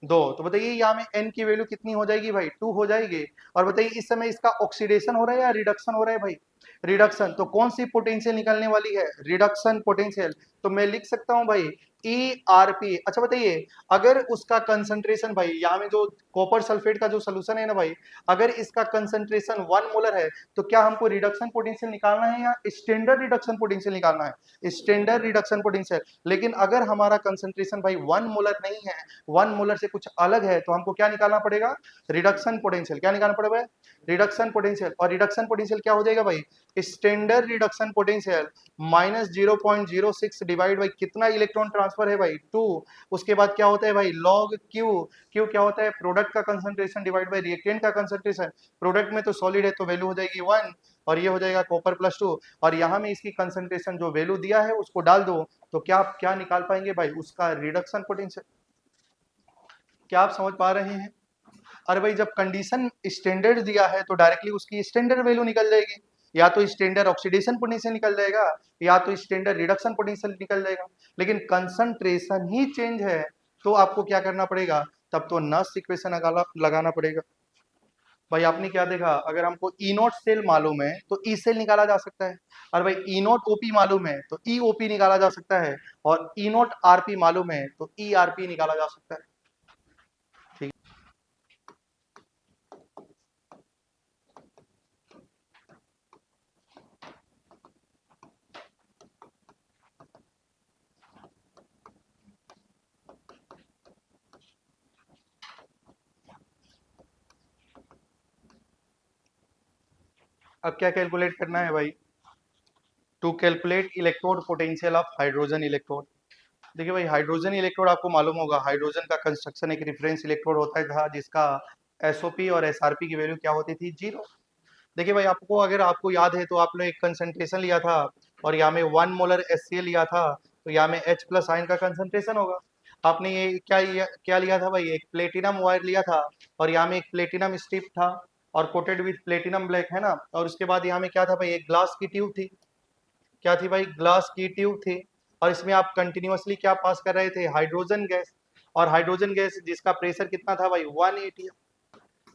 2। तो बताइए यहाँ में n की वैल्यू कितनी हो जाएगी भाई? 2 हो जाएगी। और बताइए इस समय इसका ऑक्सीडेशन हो रहा है या रिडक्शन हो रहा है भाई? रिडक्शन। तो कौन सी पोटेंशियल निकलने वाली है? Reduction potential. तो मैं लिख सकता हूं भाई ERP। अच्छा बताइए अगर उसका कंसंट्रेशन भाई यहाँ में जो कॉपर सल्फेट का जो सोल्यूशन है ना भाई, अगर इसका कंसंट्रेशन 1 मोलर है तो क्या हमको रिडक्शन पोटेंशियल निकालना है या स्टैंडर्ड रिडक्शन पोटेंशियल निकालना है? Standard reduction potential. लेकिन अगर हमारा कंसंट्रेशन भाई 1 मोलर नहीं है, 1 मोलर से कुछ अलग है तो हमको क्या निकालना पड़ेगा? Reduction potential. क्या निकालना पड़ेगा? Reduction potential. और रिडक्शन पोटेंशियल क्या हो जाएगा भाई? Standard reduction potential -0.06 divide by कितना इलेक्ट्रॉन ट्रांसफर है भाई? 2। उसके बाद क्या होता है भाई? Log Q. क्यू क्या होता है? प्रोडक्ट का कंसंट्रेशन डिवाइड बाई रिएक्टेंट का कंसंट्रेशन। प्रोडक्ट में तो सॉलिड है तो वैल्यू हो जाएगी 1 और ये हो जाएगा कॉपर +2 और यहाँ में इसकी कंसंट्रेशन जो वैल्यू दिया है उसको डाल दो तो क्या आप क्या निकाल पाएंगे भाई? उसका रिडक्शन पोटेंशियल। क्या आप समझ पा रहे हैं? अरे भाई जब कंडीशन स्टैंडर्ड दिया है तो डायरेक्टली उसकी स्टैंडर्ड वैल्यू निकल जाएगी, या तो स्टैंडर्ड ऑक्सीडेशन पोटेंशियल निकल जाएगा या तो स्टैंडर्ड रिडक्शन पोटेंशियल निकल जाएगा। लेकिन कंसंट्रेशन ही चेंज है तो आपको क्या करना पड़ेगा? तब तो नॉस इक्वेशन लगाना पड़ेगा। भाई आपने क्या देखा? अगर हमको ई नॉट सेल मालूम है तो ई सेल निकाला जा सकता है, और भाई ई नॉट ओपी मालूम है तो ई ओपी निकाला जा सकता है, और ई नॉट आरपी मालूम है तो ई आरपी निकाला जा सकता है। ठीक। अब क्या कैलकुलेट करना है भाई, to calculate electrode potential of hydrogen electrode. देखिए भाई, हाइड्रोजन इलेक्ट्रोड आपको मालूम होगा, हाइड्रोजन का कंस्ट्रक्शन एक रेफरेंस इलेक्ट्रोड होता था जिसका एसओपी और एसआरपी की वैल्यू क्या होती थी, 0। देखिए भाई, आपको अगर आपको याद है तो आपने एक कंसंट्रेशन लिया था और यहाँ में 1 मोलर HCl लिया था, तो यहाँ में H प्लस आयन का कंसंट्रेशन होगा। आपने ये क्या लिया था भाई, एक प्लेटिनम वायर लिया था और यहाँ में एक प्लेटिनम स्ट्रिप था और कोटेड विथ प्लेटिनम ब्लैक, है ना। और उसके बाद यहाँ में क्या था भाई, एक ग्लास की ट्यूब थी। क्या थी भाई, ग्लास की ट्यूब थी। और इसमें आप कंटिन्यूअसली क्या पास कर रहे थे, हाइड्रोजन गैस। और हाइड्रोजन गैस जिसका प्रेशर कितना था भाई, 1 atm।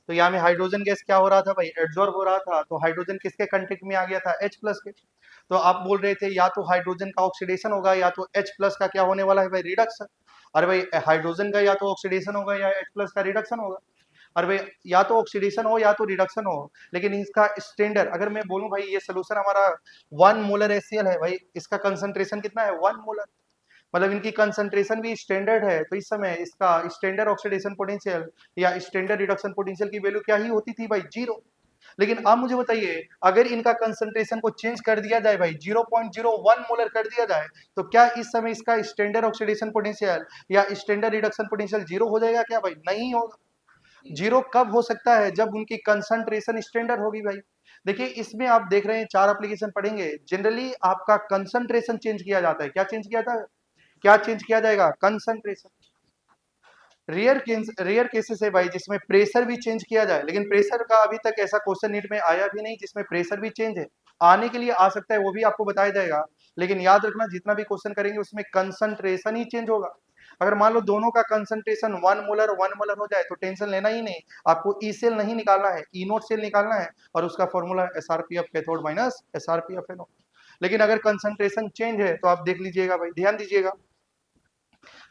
तो यहाँ में हाइड्रोजन गैस क्या हो रहा था भाई, एब्जॉर्ब हो रहा था। तो हाइड्रोजन किसके कंटेक्ट में आ गया था, H प्लस के। तो आप बोल रहे थे या तो हाइड्रोजन का ऑक्सीडेशन होगा या तो H प्लस का क्या होने वाला है भाई, रिडक्शन। अरे भाई, हाइड्रोजन का या तो ऑक्सीडेशन होगा या H प्लस का रिडक्शन होगा। अरे भाई, या तो ऑक्सीडेशन हो या तो रिडक्शन हो, लेकिन इसका स्टैंडर्ड अगर मैं बोलूं भाई, ये सोल्यूशन हमारा 1 मोलर HCl है भाई, इसका कंसंट्रेशन कितना है, 1 मोलर। मतलब इनकी कंसंट्रेशन भी स्टैंडर्ड है, तो इस समय इसका स्टैंडर्ड ऑक्सीडेशन पोटेंशियल या स्टैंडर्ड रिडक्शन पोटेंशियल की वैल्यू क्या ही होती थी भाई, 0। लेकिन आप मुझे बताइए, अगर इनका कंसंट्रेशन को चेंज कर दिया जाए भाई, 0.01 मोलर कर दिया जाए, तो क्या इस समय इसका स्टैंडर्ड ऑक्सीडेशन पोटेंशियल या स्टैंडर्ड रिडक्शन पोटेंशियल 0 हो जाएगा क्या भाई, नहीं होगा। 0 कब हो सकता है, जब उनकी कंसंट्रेशन स्टैंडर्ड होगी भाई। देखिए, इसमें आप देख रहे हैं 4 एप्लीकेशन पढ़ेंगे, जनरली आपका कंसंट्रेशन चेंज किया जाता है। क्या चेंज किया था, क्या चेंज किया जाएगा, कंसंट्रेशन। रेयर केसेस है भाई जिसमें प्रेशर भी चेंज किया जाए, लेकिन प्रेशर का अभी तक ऐसा क्वेश्चन नीट में आया भी नहीं जिसमें प्रेशर भी चेंज है। आने के लिए आ सकता है, वो भी आपको बताया जाएगा। लेकिन याद रखना, जितना भी क्वेश्चन करेंगे उसमें कंसंट्रेशन ही चेंज होगा। अगर मान लो दोनों का कंसंट्रेशन 1 मोलर हो जाए तो टेंशन लेना ही नहीं, आपको ई सेल नहीं निकालना है, ई नोट सेल निकालना है। और उसका formula SRPF cathode minus SRPF anode. लेकिन अगर कंसंट्रेशन चेंज है तो आप देख लीजिएगा भाई, ध्यान दीजिएगा।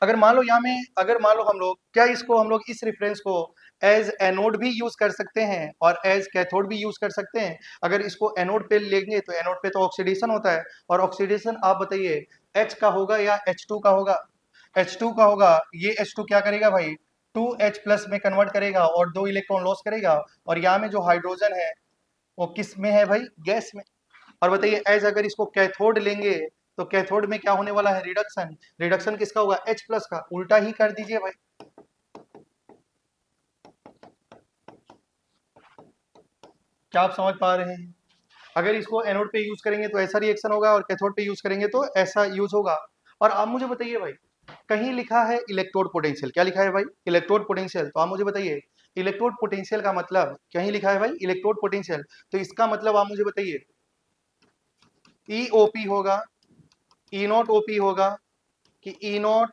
अगर मान लो यहाँ में, अगर मान लो हम लोग क्या इसको, हम लोग इस रेफरेंस को एज एनोड भी यूज कर सकते हैं और एज कैथोड भी यूज कर सकते हैं। अगर इसको एनोड पे लेंगे तो एनोड पे तो ऑक्सीडेशन होता है, और ऑक्सीडेशन आप बताइए H का होगा या H2 का होगा, H2 का होगा। ये H2 क्या करेगा भाई, 2H प्लस में कन्वर्ट करेगा और 2 इलेक्ट्रॉन लॉस करेगा। और यहाँ में जो हाइड्रोजन है वो किस में है भाई, गैस में। और बताइए, एज अगर इसको कैथोड लेंगे तो कैथोड में क्या होने वाला है, रिडक्शन। रिडक्शन किसका होगा, H प्लस का। उल्टा ही कर दीजिए भाई। क्या आप समझ पा रहे हैं, अगर इसको एनोड पे यूज करेंगे तो ऐसा रिएक्शन होगा और कैथोड पे यूज करेंगे तो ऐसा यूज होगा। और आप मुझे बताइए भाई, कहीं लिखा है इलेक्ट्रोड पोटेंशियल, क्या लिखा है भाई, इलेक्ट्रोड पोटेंशियल। तो आप मुझे बताइए, इलेक्ट्रोड पोटेंशियल का मतलब, कहीं लिखा है भाई इलेक्ट्रोड पोटेंशियल, तो इसका मतलब आप मुझे बताइए, EOP होगा, ई नॉट OP होगा, कि ई नॉट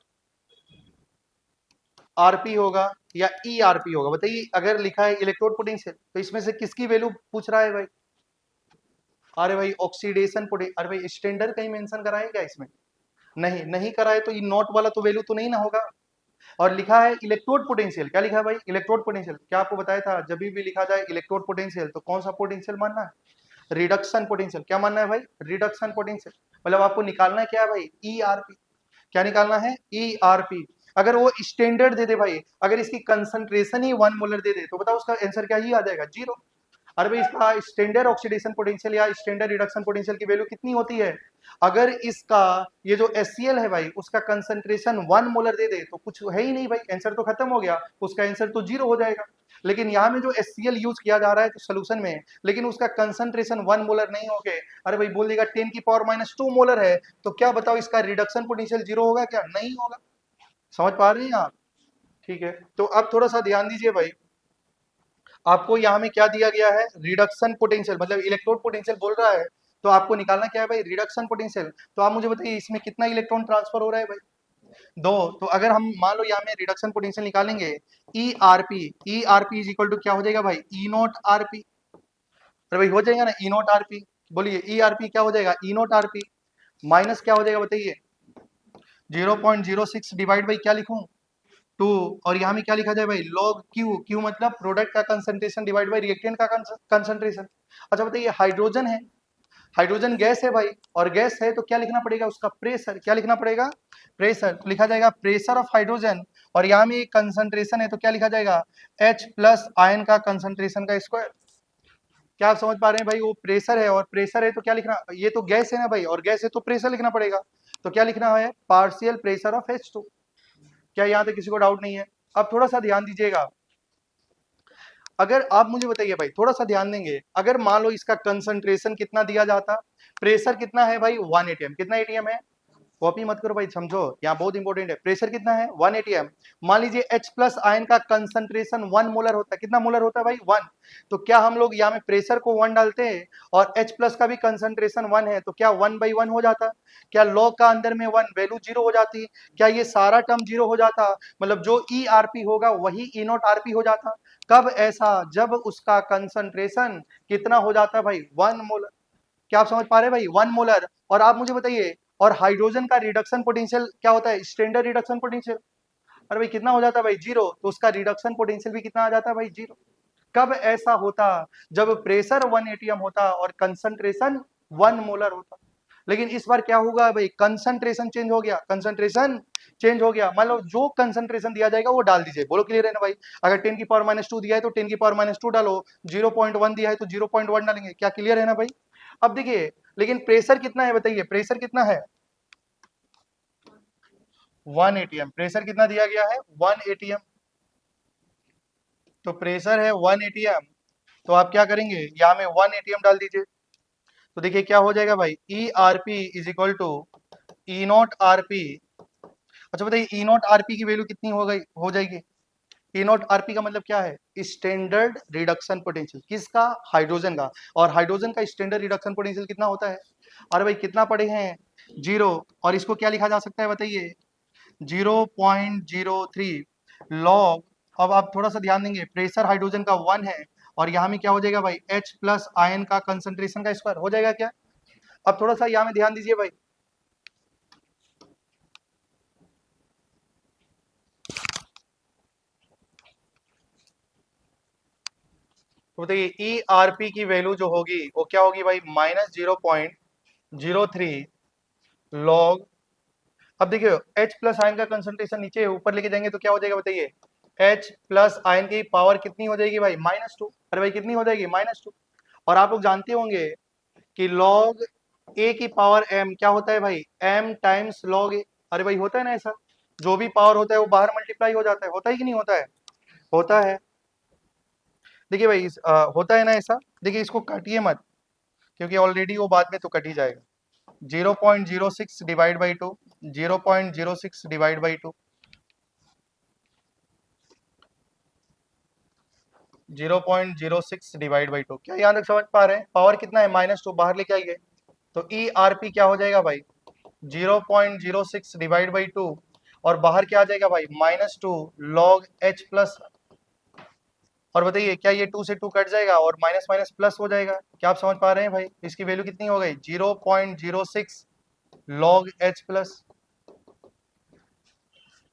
RP होगा या ERP होगा। बताइए, अगर लिखा है इलेक्ट्रोड पोटेंशियल तो इसमें से किसकी वैल्यू पूछ रहा है भाई। अरे भाई, ऑक्सीडेशन पोटेंशियल। अरे भाई, स्टैंडर्ड कहीं मेंशन करा है क्या इसमें, नहीं, नहीं करा है, तो ये नॉट वाला तो वैल्यू तो नहीं ना होगा। और लिखा है इलेक्ट्रोड पोटेंशियल, क्या लिखा है भाई, इलेक्ट्रोड पोटेंशियल। क्या आपको बताया था, जब भी लिखा जाए इलेक्ट्रोड पोटेंशियल तो कौन सा पोटेंशियल मानना है, रिडक्शन पोटेंशियल। क्या मानना है भाई, रिडक्शन पोटेंशियल। मतलब आपको निकालना है क्या भाई, ERP। क्या निकालना है, ERP। अगर वो स्टैंडर्ड दे दे भाई, अगर इसकी कंसंट्रेशन ही 1 मोलर दे दे तो बताओ उसका आंसर क्या ही आ जाएगा, 0। अरे भाई, इसका स्टैंडर्ड ऑक्सीडेशन पोटेंशियल या स्टैंडर्ड रिडक्शन पोटेंशियल की वैल्यू कितनी होती है। अगर इसका ये जो HCl है भाई, उसका कंसंट्रेशन 1 मोलर दे दे तो कुछ है ही नहीं भाई, आंसर तो खत्म हो गया, उसका आंसर तो 0 हो जाएगा। लेकिन यहाँ में जो HCl यूज किया जा रहा है तो सोल्यूशन में, लेकिन उसका कंसंट्रेशन 1 मोलर नहीं हो गए, अरे भाई बोल देगा 10⁻² मोलर है, तो क्या बताओ इसका रिडक्शन पोटेंशियल 0 होगा क्या, नहीं होगा। समझ पा रहे हैं आप, ठीक है। तो अब थोड़ा सा ध्यान दीजिए भाई, आपको यहाँ में क्या दिया गया है, रिडक्शन पोटेंशियल, मतलब इलेक्ट्रोड पोटेंशियल बोल रहा है, तो आपको निकालना क्या है भाई, रिडक्शन पोटेंशियल। तो आप मुझे बताइए इसमें कितना इलेक्ट्रॉन ट्रांसफर हो रहा है भाई, 2। तो अगर हम मान लो यहाँ में रिडक्शन पोटेंशियल निकालेंगे, ERP इज इक्वल टू क्या हो जाएगा भाई, E नॉट RP। अरे भाई हो जाएगा ना, E नॉट RP। बोलिए ERP क्या हो जाएगा, E नॉट RP माइनस क्या हो जाएगा बताइए, 0.06 डिवाइड बाई क्या लिखूं, 2। और यहाँ में क्या लिखा जाए भाई, log Q मतलब प्रोडक्ट का कंसंट्रेशन डिवाइड बाई रिएक्टेंट का कंसंट्रेशन। अच्छा बताइए, हाइड्रोजन है, हाइड्रोजन गैस है भाई, और गैस है तो क्या लिखना पड़ेगा, उसका प्रेशर। क्या लिखना पड़ेगा, प्रेशर। तो लिखा जाएगा प्रेशर ऑफ हाइड्रोजन, और यहाँ में कंसंट्रेशन है तो क्या लिखा जाएगा, H प्लस आयन का कंसंट्रेशन का स्क्वायर। क्या आप समझ पा रहे हैं भाई? वो प्रेशर है, और प्रेशर है तो क्या लिखना, ये तो गैस है ना भाई, और गैस है तो प्रेशर लिखना पड़ेगा। तो क्या लिखना है? Partial pressure of H2। क्या यहाँ तक किसी को डाउट नहीं है? अब थोड़ा सा ध्यान दीजिएगा, अगर आप मुझे बताइए भाई, थोड़ा सा ध्यान देंगे, अगर मान लो इसका कंसंट्रेशन कितना दिया जाता, प्रेशर कितना है भाई? 1 एटीएम। कितना एटीएम है? कॉपी मत करो भाई, समझो, यहाँ बहुत इंपॉर्टेंट है। प्रेशर कितना है? 1 एटीएम। मान लीजिए H प्लस आयन का कंसंट्रेशन 1 मोलर होता है। कितना मोलर होता है भाई? 1। तो क्या हम लोग यहाँ में प्रेशर को 1 डालते हैं और H प्लस का भी कंसंट्रेशन 1 है, तो क्या 1/1 हो जाता? क्या लॉग का अंदर में 1 वैल्यू 0 हो जाती? क्या ये सारा टर्म 0 हो जाता? मतलब जो ERP होगा वही E नॉट RP हो जाता। कब ऐसा? जब उसका कंसंट्रेशन कितना हो जाता भाई? 1 मोलर। क्या आप समझ पा रहे हैं भाई? 1 मोलर। और आप मुझे बताइए, और हाइड्रोजन का रिडक्शन पोटेंशियल क्या होता है? Standard reduction potential. अरे भाई कितना हो जाता है भाई? 0। तो उसका रिडक्शन पोटेंशियल भी कितना आ जाता है भाई? 0। कब ऐसा होता? जब प्रेशर 1 एटीएम होता और कंसंट्रेशन 1 मोलर होता। लेकिन इस बार क्या होगा भाई? कंसंट्रेशन चेंज हो गया, कंसंट्रेशन चेंज हो गया। मान लो जो कंसंट्रेशन दिया जाएगा वो डाल दीजिए। बोलो क्लियर है ना भाई? अगर 10 की पावर -2 दिया है तो 10 की पावर -2 डालो, 0.1 दिया है तो 0.1 डालेंगे। क्या क्लियर है ना भाई? अब देखिए, लेकिन प्रेशर कितना है बताइए? प्रेशर कितना है? 1 एटीएम। प्रेशर कितना दिया गया है? 1 एटीएम। तो प्रेशर है 1 एटीएम, तो आप क्या करेंगे? यहाँ में 1 एटीएम डाल दीजिए। तो देखिए क्या हो जाएगा भाई? E R P is equal to E naught R P. अच्छा बताइए, ई नॉट आर पी की वैल्यू कितनी हो गई, हो जाएगी? ई नॉट आर पी का मतलब क्या है? Standard reduction potential. किसका? हाइड्रोजन का। और हाइड्रोजन का स्टैंडर्ड रिडक्शन पोटेंशियल कितना होता है? अरे भाई कितना पढ़े हैं? 0। और इसको क्या लिखा जा सकता है बताइए? 0.03 लॉग। अब आप थोड़ा सा ध्यान देंगे, प्रेशर हाइड्रोजन का 1 है, और यहाँ में क्या हो जाएगा भाई? H प्लस आयन का कंसंट्रेशन का स्क्वायर हो जाएगा क्या? अब थोड़ा सा यहाँ में ध्यान दीजिए भाई, तो बताइए ERP की वैल्यू जो होगी वो क्या होगी भाई? -0.03 लॉग। अब देखिए H प्लस आयन का कंसंट्रेशन नीचे ऊपर लेके जाएंगे तो क्या हो जाएगा बताइए? H प्लस आयन की पावर कितनी हो जाएगी भाई? -2। अरे भाई कितनी हो जाएगी? -2। और आप लोग जानते होंगे कि log a की पावर m क्या होता है भाई? m times log a। अरे भाई होता है ना ऐसा? जो भी पावर होता है वो बाहर मल्टीप्लाई हो जाता है, होता है कि नहीं होता है? होता है। देखिए भाई होता है ना ऐसा? देखिए इसको काटिए मत, क्योंकि ऑलरेडी वो बाद में तो कट ही जाएगा। 0.06 divide by 2, 0.06 divide by 2, 0.06 divide by 2। क्या यहाँ तक समझ पा रहे हैं? पावर कितना है? -2, बाहर लेके आइए। तो ERP क्या हो जाएगा भाई? 0.06 डिवाइड बाई 2, और बाहर क्या आ जाएगा भाई? -2 लॉग H प्लस। और बताइए क्या ये 2 से 2 कट जाएगा और माइनस माइनस प्लस हो जाएगा? क्या आप समझ पा रहे हैं भाई? इसकी वैल्यू कितनी हो गई? 0.06 लॉग H प्लस।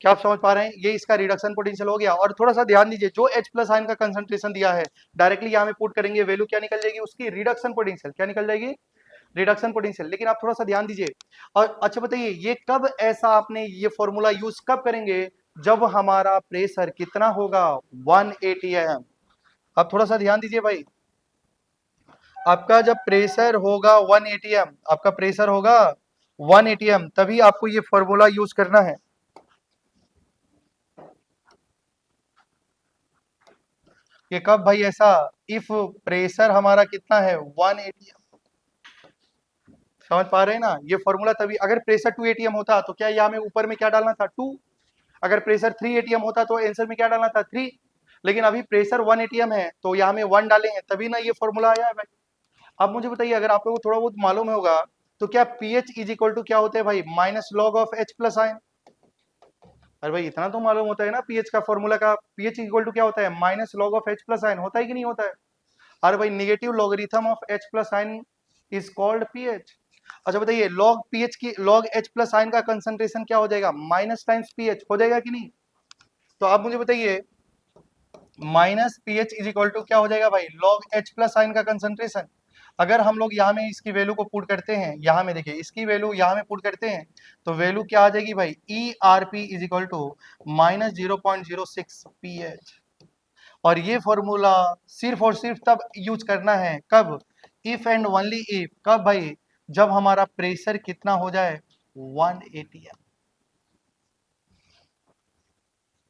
क्या आप समझ पा रहे हैं? ये इसका रिडक्शन पोटेंशियल हो गया। और थोड़ा सा ध्यान दीजिए, जो H प्लस आयन का कंसंट्रेशन दिया है, डायरेक्टली यहाँ में पुट करेंगे, वैल्यू क्या निकल जाएगी उसकी? Reduction potential. क्या निकल जाएगी? Reduction potential. लेकिन आप थोड़ा सा ध्यान दीजिए, और अच्छा बताइए, ये कब ऐसा आपने ये फॉर्मूला यूज कब करेंगे? जब हमारा प्रेशर कितना होगा? 1 atm। आप थोड़ा सा ध्यान दीजिए भाई, आपका जब प्रेशर होगा 1 atm, आपका प्रेशर होगा 1 atm, तभी आपको ये फॉर्मूला यूज करना है। ये कब भाई ऐसा? इफ प्रेशर हमारा कितना है? 1 atm। समझ पा रहे हैं ना? ये फॉर्मूला तभी, अगर प्रेशर 2 atm होता तो क्या यहाँ में ऊपर में क्या डालना था? 2। अगर प्रेशर 3 atm होता तो आंसर में क्या डालना था? 3। लेकिन अभी प्रेशर 1 atm है तो यहाँ में 1 डाले हैं, तभी ना ये फॉर्मूला आया है भाई। अब मुझे बताइए, अगर आप लोगों को थोड़ा बहुत मालूम होगा तो क्या pH इज इक्वल टू क्या होता है भाई? Minus log of H plus ion. अरे भाई इतना तो मालूम होता है ना pH का फॉर्मूला का? pH इक्वल टू क्या होता है? Minus log of H plus ion. होता है कि नहीं होता है? अरे भाई negative logarithm of H plus ion is called pH। अच्छा बताइए, लॉग pH की, लॉग H प्लस आयन का कंसंट्रेशन क्या हो जाएगा? माइनस टाइम्स pH हो जाएगा कि नहीं? तो आप मुझे बताइए, minus pH is equal to क्या हो जाएगा भाई? लॉग H प्लस आयन का कंसंट्रेशन। अगर हम लोग यहाँ में इसकी वैल्यू को पुट करते हैं, यहाँ में देखिए इसकी वैल्यू यहाँ में पुट करते हैं, तो वैल्यू क्या आ जाएगी भाई? ERP is equal to -0.06 pH। और ये फॉर्मूला सिर्फ और सिर्फ तब यूज करना है कब, इफ एंड ओनली इफ, कब भाई, जब हमारा प्रेशर कितना हो जाए 1 atm।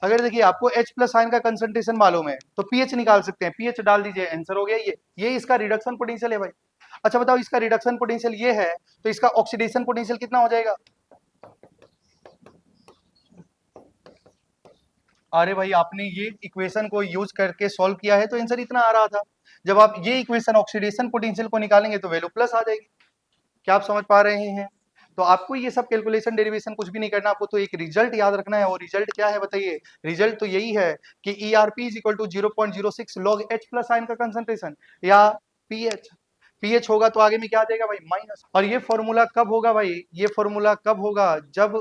अगर देखिए आपको H प्लस आयन का कंसंट्रेशन मालूम है तो पीएच निकाल सकते हैं, पीएच डाल दीजिए, आंसर हो गया ये इसका रिडक्शन पोटेंशियल है भाई। अच्छा बताओ, इसका रिडक्शन पोटेंशियल ये है तो इसका ऑक्सीडेशन पोटेंशियल कितना हो जाएगा? अरे भाई आपने ये इक्वेशन को यूज करके सॉल्व किया है तो आंसर इतना आ रहा था। जब आप ये इक्वेशन ऑक्सीडेशन पोटेंशियल को निकालेंगे तो वैल्यू प्लस आ जाएगी। क्या आप समझ पा रहे हैं? तो आपको ये सब कैलकुलेशन डेरिवेशन कुछ भी नहीं करना, आपको तो एक रिजल्ट याद रखना है। और रिजल्ट क्या है बताइए? रिजल्ट तो यही है कि ERP is equal to 0.06 log H plus ion का कंसंट्रेशन या पीएच। पीएच होगा तो आगे में क्या आ जाएगा भाई? माइनस। और ये फॉर्मूला कब होगा भाई? ये फॉर्मूला कब होगा? जब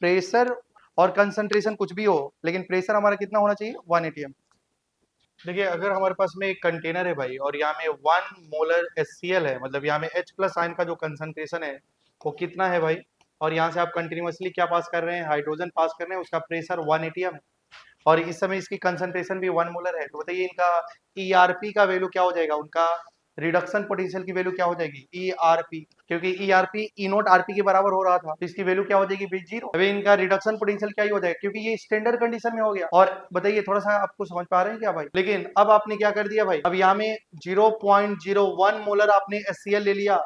प्रेशर और कंसंट्रेशन कुछ भी हो, लेकिन प्रेशर हमारा कितना होना चाहिए? 1 atm। देखिए अगर हमारे पास में एक कंटेनर है भाई और यहाँ में 1 मोलर HCl है, मतलब यहाँ में H प्लस आयन का जो कंसंट्रेशन है वो कितना है भाई, और यहाँ से आप कंटिन्यूअसली क्या पास कर रहे हैं? हाइड्रोजन पास कर रहे हैं, उसका प्रेशर 1 atm है और इस समय इसकी कंसंट्रेशन भी 1 मोलर है। तो बताइए इनका ERP का वैल्यू क्या हो जाएगा? उनका रिडक्शन पोटेंशियल की वैल्यू क्या हो जाएगी? ERP, क्योंकि ERP E नॉट RP के बराबर हो रहा था तो इसकी वैल्यू क्या हो जाएगी भाई? 0। अभी इनका रिडक्शन पोटेंशियल क्या ही हो जाएगा, क्योंकि ये स्टैंडर्ड कंडीशन में हो गया। और बताइए थोड़ा सा आपको समझ पा रहे हैं क्या भाई? लेकिन अब आपने क्या कर दिया भाई, अब यहाँ में 0.01 मोलर आपने HCl ले लिया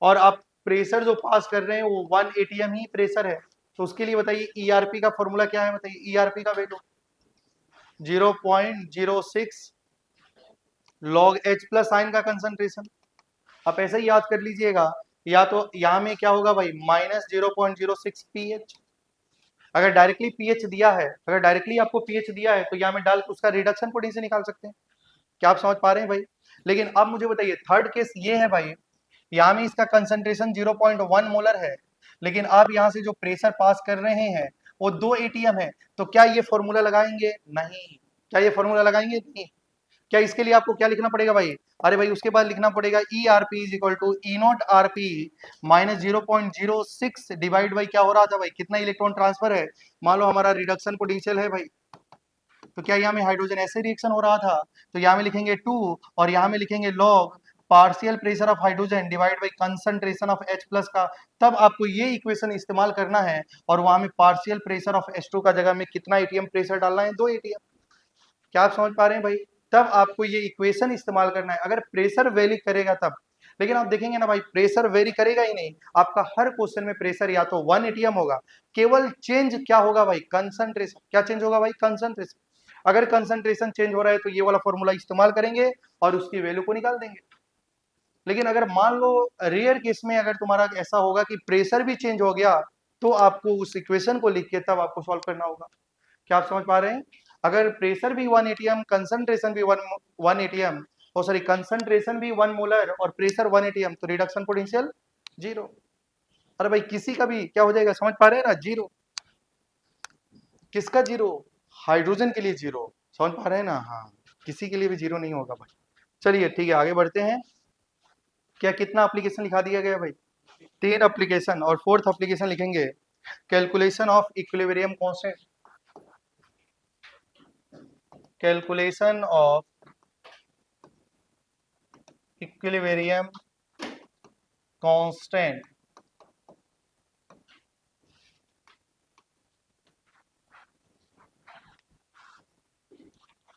और आप प्रेशर जो पास कर रहे हैं वो 1 atm ही प्रेशर है। तो उसके लिए बताइए ERP का फॉर्मूला क्या है? बताइए ERP का value 0.06 log H plus ion का कंसंट्रेशन। आप ऐसे ही याद कर लीजिएगा, या तो यहाँ में क्या होगा भाई? Minus 0.06 pH। अगर डायरेक्टली पीएच दिया है, अगर डायरेक्टली आपको पीएच दिया है तो यहाँ में डाल के उसका रिडक्शन पोटेंशियल निकाल सकते हैं। क्या आप समझ पा रहे हैं भाई? लेकिन अब मुझे बताइए थर्ड केस ये है भाई, यहाँ में इसका कंसंट्रेशन 0.1 मोलर है, लेकिन आप यहाँ से जो प्रेशर पास कर रहे हैं वो 2 atm है, तो क्या ये फॉर्मूला लगाएंगे? नहीं। क्या ये फॉर्मूला लगाएंगे? नहीं। क्या इसके लिए आपको क्या लिखना पड़ेगा भाई? अरे भाई उसके बाद लिखना पड़ेगा ERP is equal to E naught RP minus 0.06 divide by क्या हो रहा था भाई? कितना इलेक्ट्रॉन ट्रांसफर है? मान लो हमारा रिडक्शन पोटेंशियल है भाई, तो क्या यहाँ में हाइड्रोजन ऐसे रिएक्शन हो रहा था, तो यहाँ में लिखेंगे 2 और यहाँ में लिखेंगे log partial pressure of hydrogen divide by concentration of H plus का। तब आपको ये इक्वेशन इस्तेमाल करना है और वहां में पार्शियल प्रेशर ऑफ H2 का जगह में कितना एटीएम प्रेशर डालना है? 2 atm। क्या आप समझ पा रहे हैं भाई? तब आपको ये इक्वेशन इस्तेमाल करना है अगर प्रेशर वेरी करेगा तब। लेकिन आप देखेंगे ना भाई, प्रेशर वेरी करेगा ही नहीं, आपका हर क्वेश्चन में प्रेशर या तो 1 atm होगा, केवल चेंज क्या होगा भाई? कंसंट्रेशन। क्या चेंज होगा भाई? कंसंट्रेशन। अगर कंसंट्रेशन चेंज हो रहा है तो ये वाला फॉर्मूला इस्तेमाल करेंगे और उसकी वैल्यू को निकाल देंगे। लेकिन अगर मान लो रेयर केस में अगर तुम्हारा ऐसा होगा कि प्रेशर भी चेंज हो गया, तो आपको उस इक्वेशन को लिख के तब आपको सॉल्व करना होगा। क्या आप समझ पा रहे हैं? अगर प्रेशर भी 1 atm, कंसंट्रेशन भी 1 atm, और सॉरी कंसंट्रेशन भी 1 मोलर और प्रेशर 1 atm, तो रिडक्शन पोटेंशियल 0। अरे भाई किसी का भी क्या हो जाएगा? समझ पा रहे हैं ना? 0। किसका 0? हाइड्रोजन के लिए 0। समझ पा रहे हैं ना? हाँ, किसी के लिए भी 0 नहीं होगा भाई। चलिए ठीक है, आगे बढ़ते हैं। क्या कितना एप्लीकेशन लिखा दिया गया भाई? 3 एप्लीकेशन, और 4th एप्लीकेशन लिखेंगे calculation of equilibrium constant. Calculation of equilibrium constant.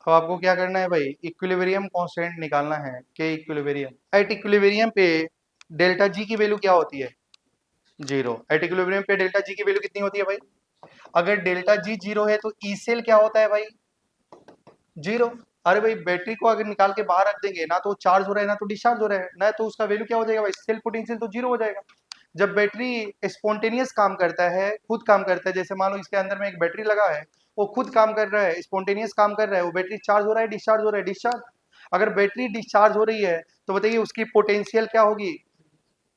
तो आपको क्या करना है भाई? इक्विलिब्रियम कांस्टेंट निकालना है। के इक्विलिब्रियम, एट इक्विलिब्रियम पे डेल्टा जी की वैल्यू क्या होती है? 0। एट इक्विलिब्रियम पे डेल्टा जी की वैल्यू कितनी होती है भाई? अगर डेल्टा जी 0 है तो ई सेल क्या होता है भाई? 0। अरे भाई बैटरी को अगर निकाल के बाहर रख देंगे, ना तो चार्ज हो रहा है ना तो डिस्चार्ज हो रहा है, ना तो उसका वैल्यू क्या हो जाएगा भाई? सेल पोटेंशियल तो 0 हो जाएगा। जब बैटरी स्पॉन्टेनियस काम करता है, खुद काम करता है, जैसे मान लो इसके अंदर में एक बैटरी लगा है, वो खुद काम कर रहा है, स्पॉन्टेनियस काम कर रहा है, वो बैटरी चार्ज हो रहा है, डिस्चार्ज हो रहा है? डिस्चार्ज। अगर बैटरी डिस्चार्ज हो रही है तो बताइए उसकी पोटेंशियल क्या होगी?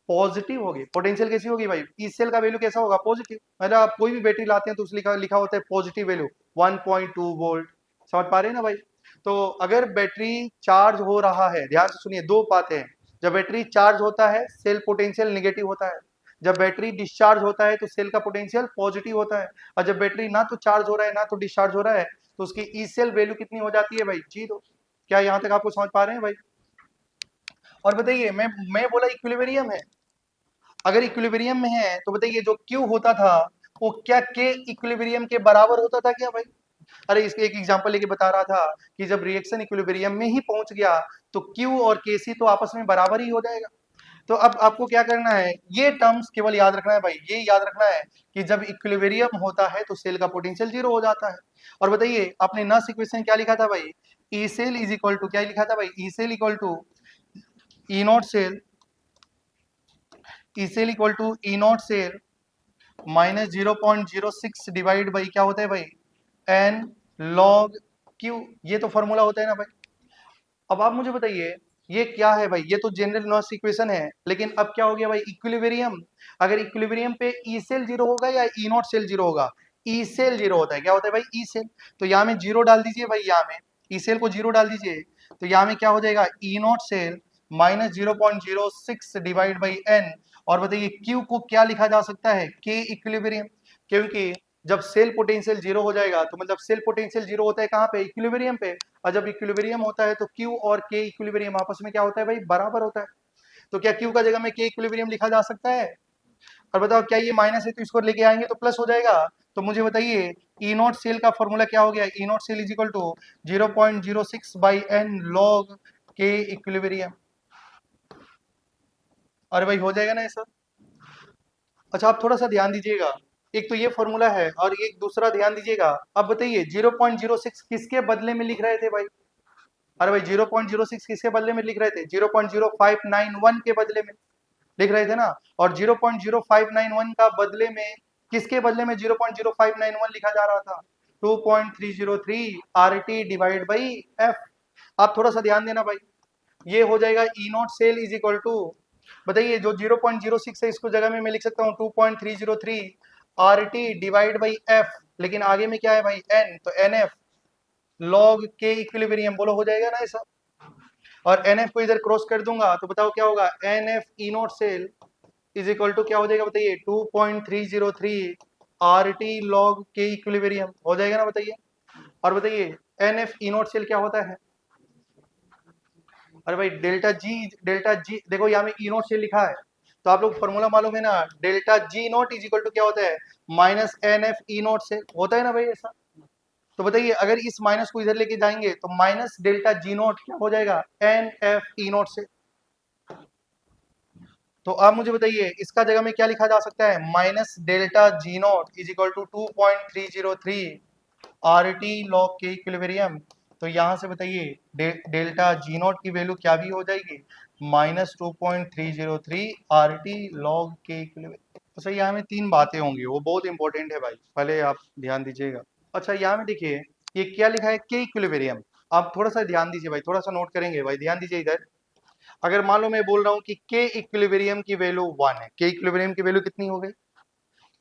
पॉजिटिव होगी। पोटेंशियल कैसी होगी भाई? ई सेल का वैल्यू कैसा होगा? पॉजिटिव। मतलब आप कोई भी बैटरी लाते हैं तो उसमें लिखा होता है पॉजिटिव वैल्यू 1.2 वोल्ट। समझ पा रहे हैं ना भाई? तो अगर बैटरी चार्ज हो रहा है, ध्यान से सुनिए, दो बातें हैं। जब बैटरी चार्ज होता है सेल पोटेंशियल नेगेटिव होता है, जब बैटरी डिस्चार्ज होता है तो सेल का पोटेंशियल पॉजिटिव होता है। और जब बैटरी ना तो चार्ज हो रहा है ना तो डिस्चार्ज हो रहा है, तो उसकी ई सेल वैल्यू कितनी हो जाती है भाई, 0। क्या यहाँ तक आपको समझ पा रहे हैं भाई? और बताइए, मैं बोला इक्विलिब्रियम है, अगर इक्विलिब्रियम में है तो बताइए जो Q होता था वो क्या K इक्विलिब्रियम के बराबर होता था क्या भाई? अरे इसके एक एग्जांपल लेके बता रहा था कि जब रिएक्शन इक्विलिब्रियम में ही पहुंच गया तो Q और Kc तो आपस में बराबर ही हो जाएगा। तो अब आपको क्या करना है, ये टर्म्स केवल याद रखना है भाई, ये याद रखना है कि जब इक्विलिब्रियम होता है तो सेल का पोटेंशियल 0 हो जाता है। और बताइए आपने नस इक्वेशन क्या लिखा था भाई, E cell is equal to, क्या लिखा था भाई, E cell equal to E not cell, E cell equal to E not cell minus 0.06 divide by क्या होता है भाई, एन लॉग क्यू। ये तो फॉर्मूला होता है ना भाई। अब आप मुझे बताइए ये क्या है भाई, ये तो जनरल नॉस इक्वेशन है, लेकिन अब क्या हो गया भाई, इक्विलिब्रियम। अगर इक्विलिब्रियम पे ई सेल 0 होगा या ई नॉट सेल 0 होगा, ई सेल 0 होता है। क्या होता है भाई, ई सेल। तो यहाँ में 0 डाल दीजिए भाई, यहाँ में ई सेल को 0 डाल दीजिए, तो यहाँ में क्या हो जाएगा, E not cell minus 0.06 divide by N. और बताइए क्यू को क्या लिखा जा सकता है, के इक्विलिब्रियम। क्योंकि जब सेल पोटेंशियल 0 हो जाएगा तो मतलब सेल पोटेंशियल 0 होता है कहाँ पे, इक्विलिब्रियम पे। और जब इक्विलिब्रियम होता है तो Q और K इक्विलिब्रियम आपस में क्या होता है भाई, बराबर होता है। तो क्या Q का जगह में K इक्विलिब्रियम लिखा जा सकता है? और बताओ क्या ये माइनस है तो इसको लेके आएंगे तो प्लस हो जाएगा। तो मुझे बताइए ई नॉट सेल का फॉर्मूला क्या हो गया, E not cell is equal to 0.06 by N log के इक्विलिब्रियम। अरे भाई हो जाएगा ना ये सब। अच्छा आप थोड़ा सा ध्यान दीजिएगा, एक तो ये फॉर्मूला है और एक दूसरा ध्यान दीजिएगा। अब बताइए 0.06 किसके बदले में लिख रहे थे भाई? अरे भाई 0.06 किसके बदले में लिख रहे थे, 0.0591 के बदले में लिख रहे थे ना। और 0.0591 का बदले में किसके बदले में 0.0591 लिखा जा रहा था, 2.303 RT डिवाइड बाई एफ। आप थोड़ा सा ध्यान देना भाई, ये हो जाएगा E not cell is equal to, बताइए जो 0.06 है इसको जगह में मैं लिख सकता हूँ 2.303 RT डिवाइड बाई एफ, लेकिन आगे में क्या है भाई, एन, तो एन एफ लॉग के इक्विलिब्रियम, बोलो हो जाएगा ना ऐसा। और एन एफ को इधर क्रॉस कर दूंगा तो बताओ क्या होगा, n F E not cell is equal to क्या हो जाएगा बताइए, 2.303 RT लॉग के इक्विलिब्रियम, हो जाएगा ना बताइए। और बताइए n F E not cell क्या होता है, अरे भाई डेल्टा जी देखो यहाँ में ई नॉट से लिखा है, तो आप लोग फॉर्मूला मालूम है ना, delta G naught is equal to क्या होता है, minus N F E naught से, होता है ना भाई ऐसा। तो बताइए अगर इस माइनस को इधर लेके जाएंगे तो माइनस डेल्टा जी नॉट क्या हो जाएगा, एन एफ ई नॉट से। तो आप मुझे बताइए इसका जगह में क्या लिखा जा सकता है, minus delta G naught is equal to 2.303 R T log के इक्विलिब्रियम। तो यहाँ से बताइए डेल्टा जी नॉट की वैल्यू क्या भी हो जाएगी, माइनस 2.303 आर टी लॉग के इक्विलिब्रियम। तो सही यहाँ में तीन बातें होंगी, वो बहुत इंपॉर्टेंट है भाई, पहले आप ध्यान दीजिएगा। अच्छा यहाँ में देखिए ये क्या लिखा है, के इक्विलिब्रियम। आप थोड़ा सा ध्यान दीजिए भाई, थोड़ा सा नोट करेंगे भाई, ध्यान दीजिए इधर। अगर मान लो मैं बोल रहा हूँ कि के इक्विलिब्रियम की वैल्यू 1 है, के इक्विलिब्रियम की वैल्यू कितनी हो गई,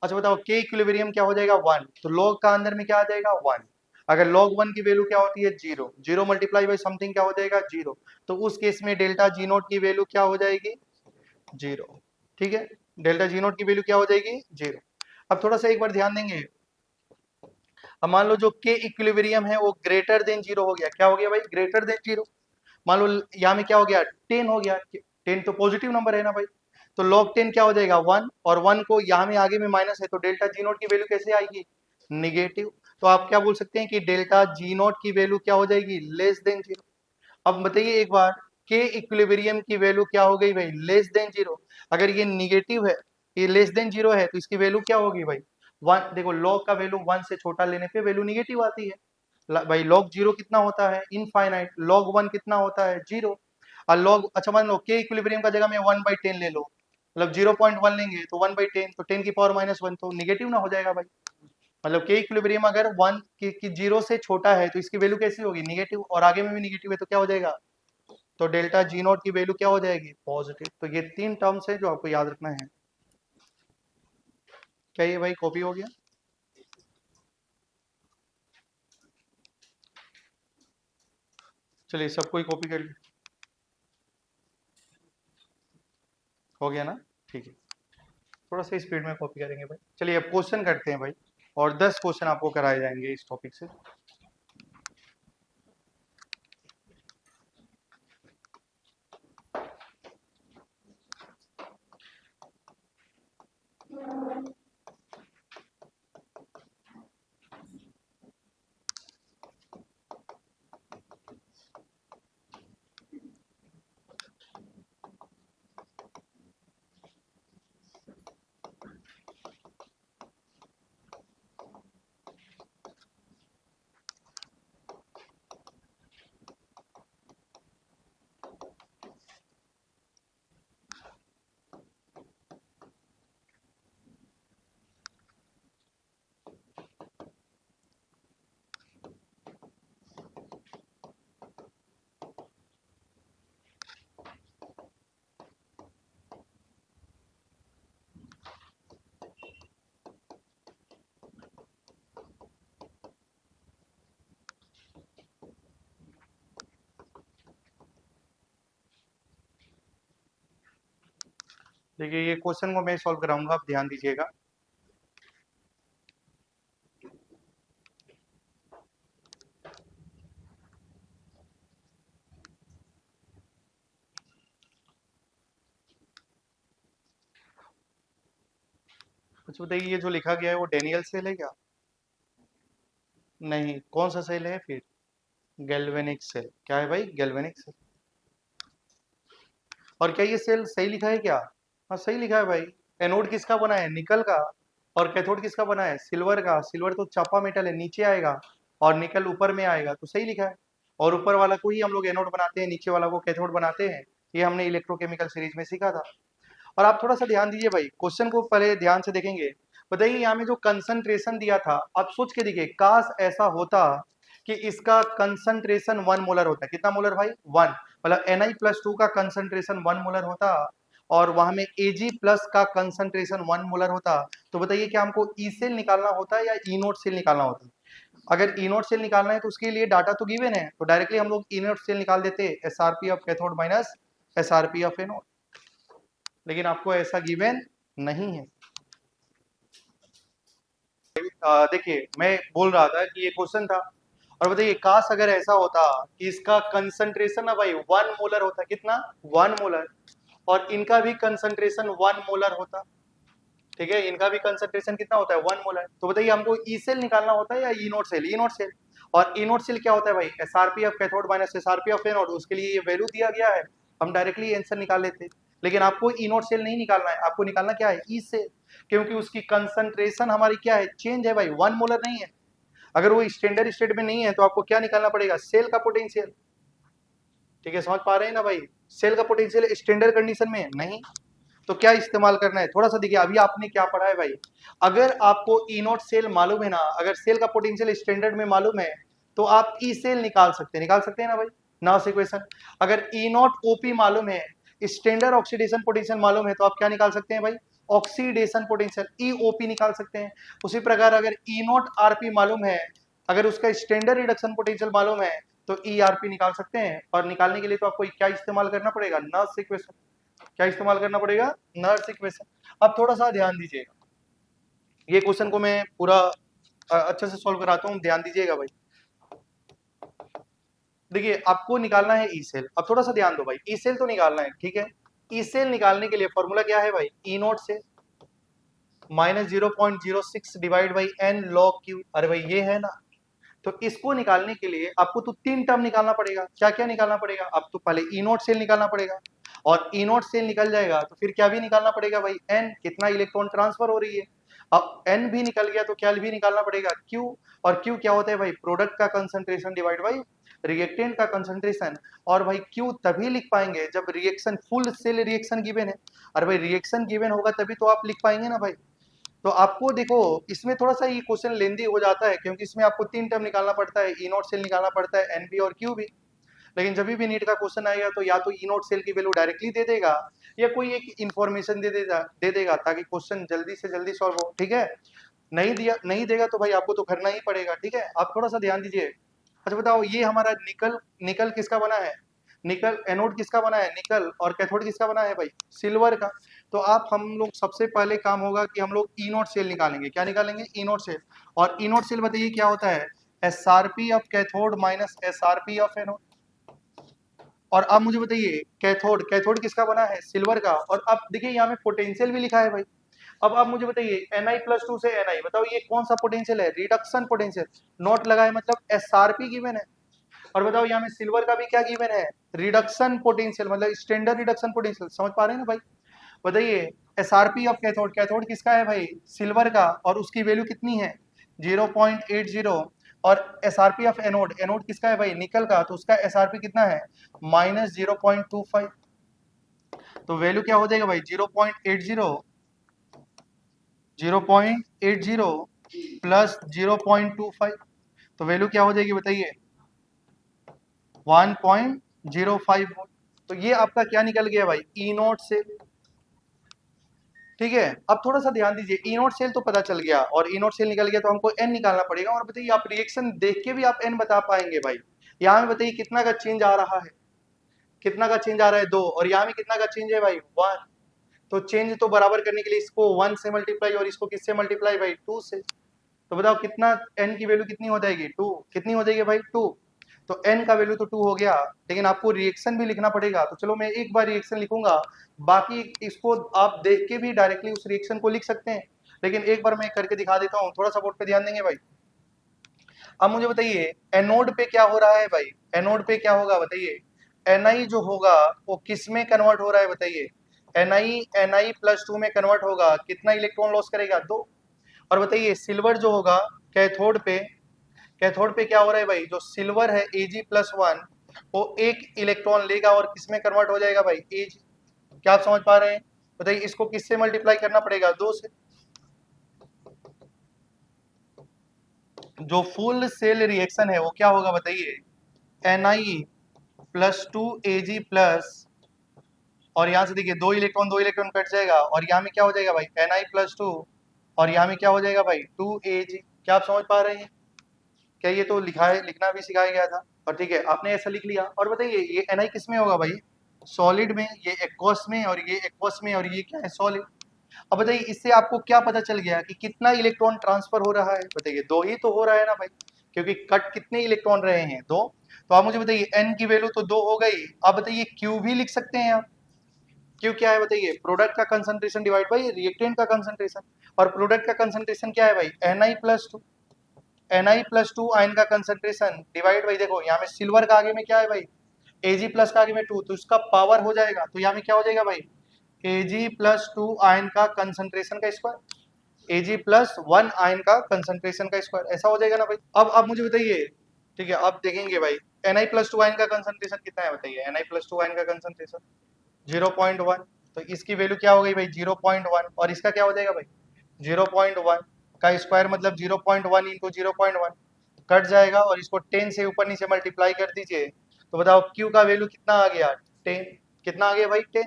अच्छा बताओ के इक्विलिब्रियम क्या हो जाएगा 1, तो लॉग का अंदर में क्या आ जाएगा 1। अगर log 1 की वैल्यू क्या होती है 0, 0 मल्टीप्लाई बाई समथिंग क्या हो जाएगा 0, तो उस केस में डेल्टा जी नोट की वैल्यू क्या हो जाएगी 0। ठीक है, डेल्टा जी नोट की वैल्यू क्या हो जाएगी 0। अब थोड़ा सा एक बार ध्यान देंगे, अब मान लो जो के इक्विलिब्रियम है वो ग्रेटर देन 0 हो गया, क्या हो गया भाई, ग्रेटर देन 0। मान लो यहाँ में क्या हो गया 10 हो गया, 10 तो पॉजिटिव नंबर है ना भाई, तो log 10 क्या हो जाएगा 1, और 1 को यहाँ में आगे में माइनस है तो डेल्टा जी नोट की वैल्यू कैसे आएगी, निगेटिव। तो आप क्या बोल सकते हैं कि डेल्टा जी नोट की वैल्यू क्या हो जाएगी, लेस देन 0। अब बताइए एक बार के इक्विलिब्रियम की वैल्यू क्या हो गई भाई, लेस देन 0। अगर ये निगेटिव है, ये लेस देन 0 है, तो इसकी वैल्यू क्या होगी भाई 1। देखो log का वैल्यू 1 से छोटा लेने पे वैल्यू निगेटिव आती है भाई। log 0 कितना होता है, इनफाइनाइट। log 1 कितना होता है 0। और log, अच्छा मान लो के इक्विलिब्रियम का जगह में 1/10 ले लो, मतलब 0.1 लेंगे तो 1/10, तो 10 की पावर -1, तो निगेटिव ना हो जाएगा भाई। मतलब के इक्विलिब्रियम अगर 1 की 0 से छोटा है तो इसकी वैल्यू कैसी होगी, निगेटिव, और आगे में भी निगेटिव है तो क्या हो जाएगा, तो डेल्टा जी नॉट की वैल्यू क्या हो जाएगी, पॉजिटिव। तो ये तीन टर्म्स है जो आपको याद रखना है। क्या ये भाई कॉपी हो गया, चलिए सबको ही कॉपी कर लिया, हो गया ना, ठीक है। थोड़ा सा स्पीड में कॉपी करेंगे भाई। चलिए अब क्वेश्चन करते हैं भाई, और 10 क्वेश्चन आपको कराए जाएंगे इस टॉपिक से। देखिए ये क्वेश्चन को मैं सॉल्व कराऊंगा, आप ध्यान दीजिएगा। कुछ बताइए, ये जो लिखा गया है वो डेनियल सेल है क्या? नहीं, कौन सा सेल है फिर? Galvanic cell. क्या है भाई? Galvanic cell. और क्या ये सेल सही लिखा है क्या? हाँ सही लिखा है भाई। एनोड किसका बना है? निकल का। और कैथोड किसका बना है? सिल्वर का। सिल्वर तो चापा मेटल है, नीचे आएगा, और निकल ऊपर में आएगा, तो सही लिखा है। और ऊपर वाला को ही हम लोग एनोड बनाते हैं, नीचे वाला को कैथोड बनाते हैं। ये हमने इलेक्ट्रोकेमिकल सीरीज में सीखा था। और आप थोड़ा सा ध्यान दीजिए भाई, क्वेश्चन को पहले ध्यान से देखेंगे। बताइए यहाँ में जो कंसंट्रेशन दिया था, आप सोच के देखिए, काश ऐसा होता कि इसका कंसंट्रेशन 1 मोलर होता। कितना मोलर भाई? 1। मतलब Na+2 का कंसंट्रेशन 1 मोलर होता, और वहां में Ag+ का कंसंट्रेशन 1 मोलर होता। तो बताइए क्या हमको ई सेल निकालना होता या ई नोट सेल निकालना होता? अगर ई नोट सेल निकालना है तो उसके लिए डाटा तो गिवन है, तो डायरेक्टली हम लोग ई नोट सेल निकाल देते, SRP of cathode minus SRP of anode. लेकिन आपको ऐसा गिवन नहीं है। देखिए मैं बोल रहा था कि ये क्वेश्चन था, और बताइए काश अगर ऐसा होता कि इसका कंसंट्रेशन ना भाई 1 मोलर होता। कितना? 1 मोलर। और इनका भी कंसंट्रेशन 1 मोलर होता। ठीक है, इनका भी कंसंट्रेशन कितना होता है? 1 मोलर। तो बताइए हमको ई सेल निकालना होता है या ई नोट सेल? ई नोट सेल। और ई नोट सेल क्या होता है भाई? SRP of cathode minus SRP of anode. उसके लिए ये वैल्यू दिया गया है, हम डायरेक्टली आंसर निकाल लेते। लेकिन आपको ई नोट सेल नहीं निकालना है, आपको निकालना क्या है? E cell. क्योंकि उसकी कंसंट्रेशन हमारी क्या है? चेंज है भाई, 1 मोलर नहीं है। अगर वो स्टैंडर्ड स्टेट में नहीं है तो आपको क्या निकालना पड़ेगा? सेल का पोटेंशियल। ठीक है, समझ पा रहे हैं ना भाई? सेल का पोटेंशियल स्टैंडर्ड कंडीशन में नहीं। तो क्या इस्तेमाल करना है? थोड़ा सा देखिए, अभी आपने क्या पढ़ा है भाई। अगर आपको ई नोट सेल मालूम है ना, अगर सेल का पोटेंशियल स्टैंडर्ड में मालूम है, तो आप ई सेल निकाल सकते हैं। निकाल सकते हैं ना भाई? Now equation. अगर ई नोट ओपी मालूम है, स्टैंडर्ड ऑक्सीडेशन पोटेंशियल मालूम है, तो आप क्या निकाल सकते हैं भाई? ऑक्सीडेशन पोटेंशियल ईओपी निकाल सकते हैं। उसी प्रकार अगर ई नोट आरपी मालूम है, अगर उसका स्टैंडर्ड रिडक्शन पोटेंशियल मालूम है, तो ईआरपी निकाल सकते हैं। और निकालने के लिए तो आपको क्या इस्तेमाल करना पड़ेगा? Nernst equation. क्या इस्तेमाल करना पड़ेगा? Nernst equation. अब थोड़ा सा ध्यान दीजिएगा, ये क्वेश्चन को मैं पूरा अच्छे से सॉल्व कराता हूँ, ध्यान दीजिएगा भाई। देखिए आपको निकालना है ई सेल। अब थोड़ा सा ध्यान दो भाई, ई सेल तो निकालना है, ठीक है। ई सेल निकालने के लिए फॉर्मूला क्या है भाई? ई नोट से -0.06 divide by N log Q. अरे भाई ये है ना, तो इसको निकालने के लिए आपको तो 3 टर्म निकालना पड़ेगा। क्या क्या निकालना पड़ेगा? अब तो पहले ई नोट सेल निकालना पड़ेगा, और ई नोट सेल निकल जाएगा तो फिर क्या भी निकालना पड़ेगा भाई? एन, कितना इलेक्ट्रॉन ट्रांसफर हो रही है। अब एन भी निकल गया तो क्या भी निकालना पड़ेगा? क्यू। और क्यू क्या होता है भाई? प्रोडक्ट का कंसंट्रेशन डिवाइड बाई रिएक्टेंट का कंसंट्रेशन। और भाई क्यू तभी लिख पाएंगे जब reaction, full cell reaction given है। अरे भाई रिएक्शन गिवन होगा तभी तो आप लिख पाएंगे ना भाई। तो आपको देखो, इसमें थोड़ा सा ये क्वेश्चन लेंदी हो जाता है, क्योंकि इसमें आपको 3 टर्म निकालना पड़ता है, ई नोट सेल निकालना पड़ता है, एन भी और क्यू भी। लेकिन जब भी नीट का क्वेश्चन आएगा तो या तो ई नोट सेल की वैल्यू डायरेक्टली दे देगा, या कोई एक इन्फॉर्मेशन दे देगा ताकि क्वेश्चन जल्दी से जल्दी सॉल्व हो। ठीक है, नहीं देगा तो भाई आपको तो करना ही पड़ेगा। ठीक है, आप थोड़ा सा ध्यान दीजिए। अच्छा बताओ, ये हमारा निकल किसका बना है? निकल। एनोड किसका बना है? निकल। और कैथोड किसका बना है भाई? सिल्वर का। तो आप हम लोग सबसे पहले काम होगा कि हम लोग ई नोट सेल निकालेंगे। क्या निकालेंगे? ई नोट सेल। और ई नोट सेल बताइए क्या होता है? SRP of cathode minus SRP of anode. और अब मुझे बताइए कैथोड, कैथोड किसका बना है? सिल्वर का। और अब देखिए यहाँ में पोटेंशियल भी लिखा है भाई। अब आप मुझे बताइए Na+2 से Ni, बताओ ये कौन सा पोटेंशियल है? Reduction potential. नोट लगाए मतलब SRP गिवन है। और बताओ यहाँ में सिल्वर का भी क्या गिवन है? रिडक्शन पोटेंशियल, मतलब स्टैंडर्ड रिडक्शन पोटेंशियल। समझ पा रहे हैं ना भाई? बताइए SRP ऑफ कैथोड, कैथोड किसका है भाई? सिल्वर का। और उसकी वैल्यू कितनी है? 0.80। और SRP ऑफ एनोड, एनोड किसका है भाई? निकल का। तो उसका SRP कितना है? -0.25। तो वैल्यू क्या हो जाएगा भाई? 0.80 प्लस 0.25। तो वैल्यू क्या हो जाएगी बताइए? 1.05 वोल्ट। तो ये आपका क्या निकल गया भाई? E naught cell. ठीक है, अब थोड़ा सा ध्यान दीजिए, ई नोट सेल तो पता चल गया, और ई नोट सेल निकल गया तो हमको एन निकालना पड़ेगा। और बताइए आप रिएक्शन देख के भी आप एन बता पाएंगे भाई? यहाँ में बताइए कितना का चेंज आ रहा है? कितना का चेंज आ रहा है? 2। और यहाँ में कितना का चेंज है भाई? 1। तो चेंज तो बराबर करने के लिए इसको 1 से मल्टीप्लाई और इसको किससे मल्टीप्लाई भाई 2 से। तो बताओ कितना n की वैल्यू कितनी हो जाएगी 2, कितनी हो जाएगी भाई 2। तो n का वैल्यू तो 2 हो गया, लेकिन आपको रिएक्शन भी लिखना पड़ेगा। तो चलो मैं एक बार रिएक्शन लिखूंगा, बाकी इसको आप देख के भी डायरेक्टली उस रिएक्शन को लिख सकते हैं, लेकिन एक बार मैं करके दिखा देता हूँ, थोड़ा सा बोर्ड पे ध्यान देंगे भाई। अब मुझे बताइए एनोड पे क्या हो रहा है भाई, एनोड पे क्या होगा बताइए। Ni जो होगा वो किस में कन्वर्ट हो रहा है बताइए, Ni+2 में कन्वर्ट होगा, कितना इलेक्ट्रॉन लॉस करेगा 2। और बताइए सिल्वर जो होगा कैथोड पे, कैथोड पे क्या हो रहा है भाई, जो सिल्वर है Ag+1 वो 1 इलेक्ट्रॉन लेगा और किस में कन्वर्ट हो जाएगा भाई Ag। क्या आप समझ पा रहे हैं, बताइए इसको किससे मल्टीप्लाई करना पड़ेगा 2 से। जो फुल सेल रिएक्शन है वो क्या होगा बताइए, Ni+2 Ag+ और यहाँ से देखिए 2 इलेक्ट्रॉन कट जाएगा और यहाँ में क्या हो जाएगा भाई Ni+2 और यहाँ में क्या हो जाएगा भाई 2 Ag। क्या आप समझ पा रहे हैं, क्या ये तो लिखा है, लिखना भी सिखाया गया था और ठीक है आपने ऐसा लिख लिया। और बताइए ये Ni किस में होगा भाई, सॉलिड में, ये एक्वस में और ये एक्वस में, और ये क्या है सॉलिड। अब बताइए इससे आपको क्या पता चल गया कि कितना इलेक्ट्रॉन ट्रांसफर हो रहा है, बताइए 2 ही तो हो रहा है ना भाई, क्योंकि कट कितने इलेक्ट्रॉन रहे हैं 2। तो आप मुझे बताइए n की वैल्यू तो 2 हो गई। अब बताइए Q भी लिख सकते हैं आप, Q क्या है बताइए, प्रोडक्ट का कंसंट्रेशन डिवाइड बाई रिएक्टेंट का कंसंट्रेशन, और प्रोडक्ट का कंसंट्रेशन क्या है भाई Ni+2, Ni+2 आयन का कंसंट्रेशन डिवाइड बाई, देखो यहाँ में सिल्वर का आगे में क्या है भाई Ag+ का आगे में 2, तो इसका पावर हो जाएगा, तो यहाँ में क्या हो जाएगा भाई Ag+2 आयन का कंसंट्रेशन का स्क्वायर, Ag+1 आयन का कंसंट्रेशन का स्क्वायर, ऐसा हो जाएगा ना भाई। अब मुझे बताइए, ठीक है अब देखेंगे भाई Na+2 आयन का कंसंट्रेशन कितना है बताइए, Na+2 आयन का कंसंट्रेशन 0.1, तो इसकी वैल्यू क्या हो गई भाई 0.1, और इसका क्या हो जाएगा भाई 0.1 का स्क्वायर मतलब 0.1 इंटू 0.1 कट जाएगा, और इसको 10 से ऊपर नीचे मल्टीप्लाई कर दीजिए, तो बताओ Q का वैल्यू कितना आ गया 10, कितना आ गया भाई 10।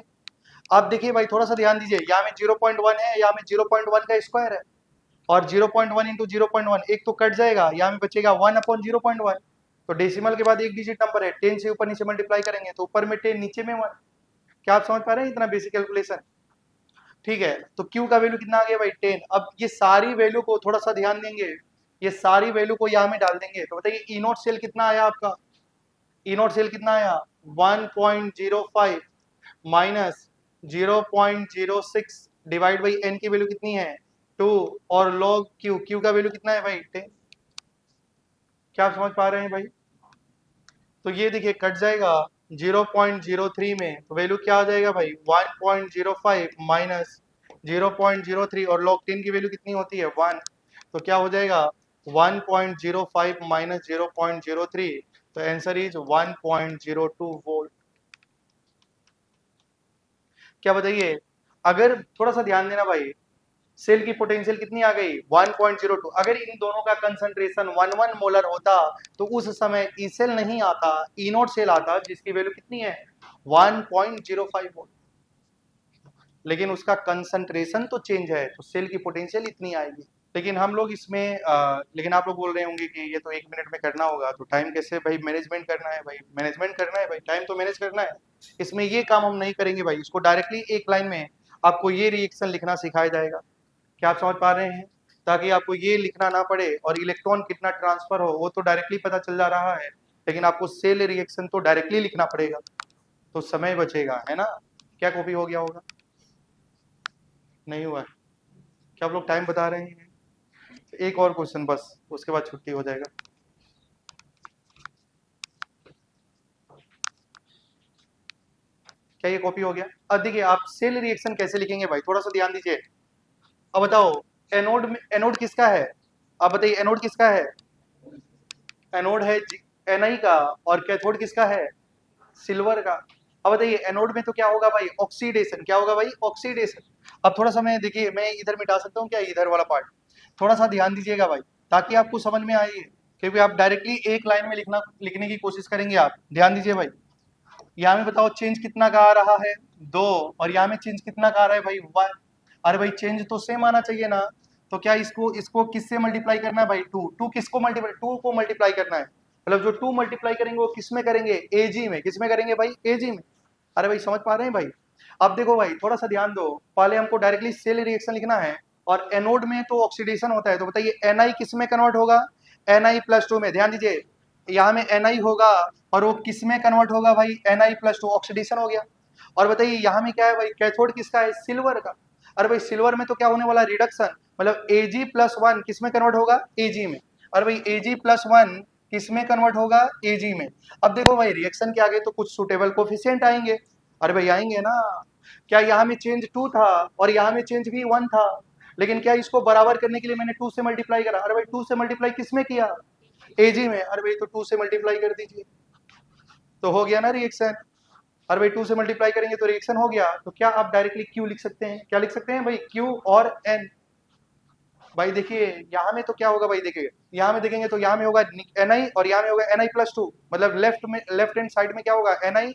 आप देखिए भाई थोड़ा सा ध्यान दीजिए, यहाँ में 0.1 है, यहाँ में 0.1 का स्क्वायर है, और 0.1 इंटू 0.1 एक तो कट जाएगा, यहाँ में बचेगा 1/0.1, तो डेसिमल के बाद एक डिजिट नंबर है, 10 से ऊपर नीचे मल्टीप्लाई करेंगे तो ऊपर में 10 नीचे में 1। क्या आप समझ पा रहे हैं इतना बेसिक कैलकुलेशन, ठीक है। तो Q का वैल्यू कितना आ गया भाई 10। अब ये सारी वैल्यू को थोड़ा सा ध्यान देंगे, ये सारी वैल्यू को यहाँ में डाल देंगे, तो बताइए ई नोट सेल कितना आया आपका, ई नोट सेल कितना आया 1.05 माइनस 0.06 डिवाइड बाई n की वैल्यू कितनी है 2, और log Q का वैल्यू कितना है भाई 10। क्या आप समझ पा रहे हैं भाई, तो ये देखिए कट जाएगा 0.03 में, तो वैल्यू क्या आ जाएगा भाई 1.05 माइनस 0.03, और log 10 की वैल्यू कितनी होती है 1, तो क्या हो जाएगा 1.05 माइनस 0.03, तो आंसर इज 1.02 वोल्ट। क्या बताइए, अगर थोड़ा सा ध्यान देना भाई, सेल की पोटेंशियल कितनी आ गई 1.02, अगर इन दोनों का कंसंट्रेशन 1 मोलर होता तो उस समय ई सेल नहीं आता, ई नोट सेल आता, जिसकी वैल्यू कितनी है 1.05 वोल्ट, लेकिन उसका कंसंट्रेशन तो चेंज है, तो सेल की पोटेंशियल इतनी आएगी। लेकिन हम लोग इसमें लेकिन आप लोग बोल रहे होंगे कि ये तो 1 मिनट में करना होगा, तो टाइम कैसे भाई मैनेजमेंट करना है भाई, मैनेजमेंट करना है भाई, टाइम तो मैनेज करना है। इसमें ये काम हम नहीं करेंगे भाई, इसको डायरेक्टली एक लाइन में आपको ये रिएक्शन लिखना सिखाया जाएगा। क्या आप समझ पा रहे हैं, ताकि आपको ये लिखना ना पड़े, और इलेक्ट्रॉन कितना ट्रांसफर हो वो तो डायरेक्टली पता चल जा रहा है, लेकिन आपको सेल रिएक्शन तो डायरेक्टली लिखना पड़ेगा, तो समय बचेगा, है ना। क्या कॉपी हो गया होगा, नहीं हुआ है, क्या आप लोग टाइम बता रहे हैं, एक और क्वेश्चन बस, उसके बाद छुट्टी हो जाएगा। क्या ये कॉपी हो गया। अब देखिए आप सेल रिएक्शन कैसे लिखेंगे भाई, थोड़ा सा ध्यान दीजिए। अब बताओ एनोड में, एनोड किसका है, अब बताइए एनोड किसका है, एनोड है Ni का, और कैथोड किसका है सिल्वर का। अब बताइए एनोड में तो क्या होगा भाई ऑक्सीडेशन, क्या होगा भाई ऑक्सीडेशन। अब थोड़ा सा मैं देखिए, मैं इधर मिटा सकता हूँ क्या इधर वाला पार्ट, थोड़ा सा ध्यान दीजिएगा भाई, ताकि आपको समझ में आए, क्योंकि आप डायरेक्टली एक लाइन में लिखने की कोशिश करेंगे। आप ध्यान दीजिए भाई, यहाँ में बताओ चेंज कितना का आ रहा है 2, और यहाँ में चेंज कितना का आ रहा है भाई 1। अरे भाई चेंज तो सेम आना चाहिए ना, तो क्या इसको किससे मल्टीप्लाई करना है भाई 2 किसको मल्टीप्लाई 2 को मल्टीप्लाई करना है, मतलब जो 2 मल्टीप्लाई करेंगे वो किस में करेंगे Ag में, किस में करेंगे भाई Ag में। अरे भाई समझ पा रहे हैं भाई, अब देखो भाई थोड़ा सा ध्यान दो, पहले हमको डायरेक्टली सेल रिएक्शन लिखना है और एनोड में तो ऑक्सीडेशन होता है, तो बताइए एनआई किस में कन्वर्ट होगा, Na+2 में। ध्यान दीजिए यहाँ में Na होगा और वो किस में कन्वर्ट होगा भाई, Na+2, ऑक्सीडेशन हो गया। और बताइए यहाँ में क्या है भाई, कैथोड किसका है, सिल्वर का। अरे भाई सिल्वर में तो क्या होने वाला, रिडक्शन, मतलब Ag+1 किस में कन्वर्ट होगा, Ag में। और भाई Ag+1 किस में कन्वर्ट होगा, Ag में। अब देखो भाई रिएक्शन के आगे तो कुछ सुटेबल कोफिशिएंट आएंगे। अरे भाई आएंगे ना, क्या यहाँ में चेंज 2 था और यहाँ में चेंज भी 1 था, लेकिन क्या इसको बराबर करने के लिए मैंने 2 से मल्टीप्लाई करा। अरे भाई 2 से मल्टीप्लाई किस में किया, Ag में। अरे भाई तो 2 से मल्टीप्लाई कर दीजिए तो हो गया ना रिएक्शन। अरे भाई 2 से मल्टीप्लाई करेंगे तो रिएक्शन हो गया, तो क्या आप डायरेक्टली Q लिख सकते हैं, क्या लिख सकते हैं भाई, Q और N। भाई देखिए यहाँ में तो क्या होगा भाई, देखिए यहाँ में देखेंगे तो यहाँ में होगा Ni और यहाँ में होगा Na+2, मतलब लेफ्ट हैंड साइड में क्या होगा Ni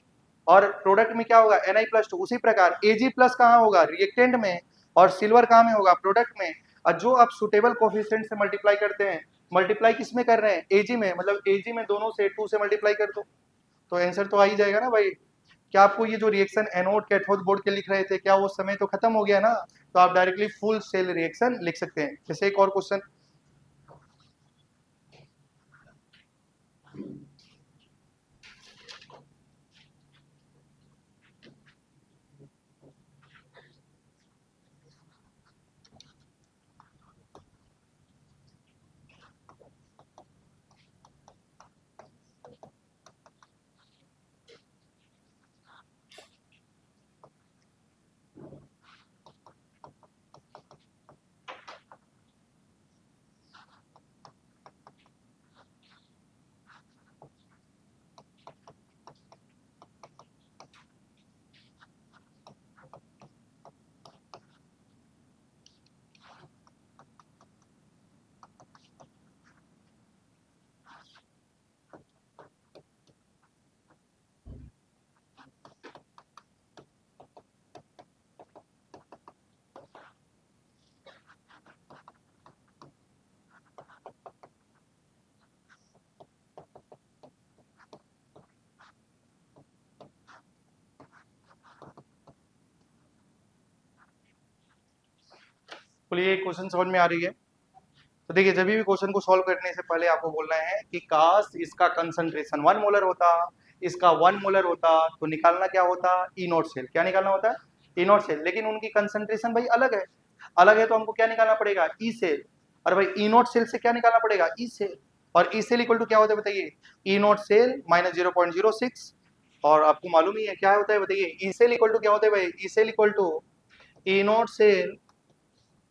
और प्रोडक्ट में क्या होगा Na+2। उसी प्रकार Ag प्लस कहाँ होगा, रिएक्टेंट में, और सिल्वर कहाँ में होगा, प्रोडक्ट में। और जो आप सुटेबल कोफिशिएंट से मल्टीप्लाई करते हैं, मल्टीप्लाई किस में कर रहे हैं, Ag में, मतलब Ag में दोनों से 2 से मल्टीप्लाई कर दो तो आंसर तो आ ही जाएगा ना भाई। क्या आपको ये जो रिएक्शन एनोड कैथोड बोर्ड के लिख रहे थे, क्या वो समय तो खत्म हो गया ना, तो आप डायरेक्टली फुल सेल रिएक्शन लिख सकते हैं। जैसे एक और क्वेश्चन, बोलिए क्वेश्चन समझ में आ रही है। तो देखिए जब भी क्वेश्चन को सॉल्व करने से पहले आपको बोलना है कि काश इसका कंसंट्रेशन 1 मोलर होता, इसका 1 मोलर होता, तो निकालना क्या होता, ई नॉट सेल। क्या निकालना होता है, ई नॉट सेल। लेकिन उनकी कंसंट्रेशन भाई अलग है, अलग है, तो हमको क्या निकालना पड़ेगा, ई सेल। और भाई ई नॉट सेल से क्या निकालना पड़ेगा, ई सेल। और ई सेल इक्वल टू क्या होता है बताइए, ई नॉट सेल माइनस 0.06। और आपको मालूम ही है क्या होता है बताइए, ई सेल इक्वल टू क्या होता है भाई, E cell equal to E not cell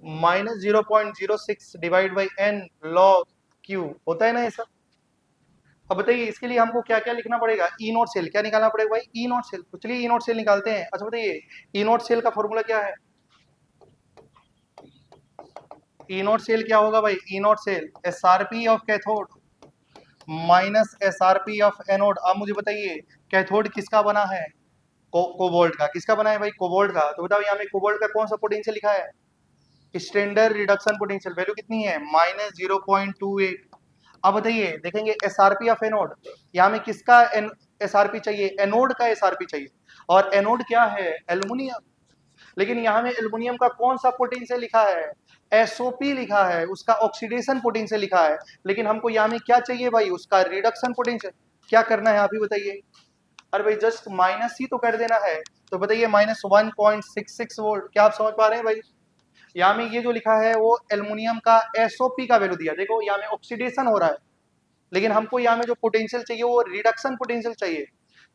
minus 0.06 divide by N log Q, होता है ना ऐसा। अब बताइए इसके लिए हमको क्या क्या लिखना पड़ेगा, ई नॉट सेल। क्या निकालना पड़ेगा भाई, ई नॉट सेल। तो चलिए ई नॉट सेल निकालते हैं। अच्छा बताइए ई नॉट सेल का फॉर्मूला क्या है, ई नॉट सेल क्या होगा भाई, E not cell SRP of cathode minus SRP of anode. अब मुझे बताइए कैथोड किसका बना है, कोबाल्ट का। किसका बना है भाई, कोबाल्ट का। तो बताओ यहाँ में कोबाल्ट का कौन सा पोटेंशियल लिखा है, स्टैंडर्ड रिडक्शन पोटेंशियल, वैल्यू कितनी है, -0.28। अब बताइए देखेंगे एसआरपी ऑफ एनोड, यहाँ में किसका एसआरपी चाहिए, एनोड का एसआरपी चाहिए। और एनोड क्या है, एल्युमिनियम। लेकिन यहाँ में एल्युमिनियम का कौन सा पोटेंशियल लिखा है, एसओपी लिखा है, उसका ऑक्सीडेशन पोटेंशियल लिखा है। लेकिन हमको यहाँ में क्या चाहिए भाई, उसका रिडक्शन पोटेंशियल। क्या करना है आप ही बताइए। अरे भाई जस्ट माइनस ही तो कर देना है। तो बताइए -1.66 वोल्ट। क्या आप समझ पा रहे हैं भाई, यहाँ में ये जो लिखा है वो एल्युमिनियम का एसओपी का वैल्यू दिया। देखो यहाँ में ऑक्सीडेशन हो रहा है, लेकिन हमको यहाँ में जो पोटेंशियल चाहिए वो रिडक्शन पोटेंशियल चाहिए।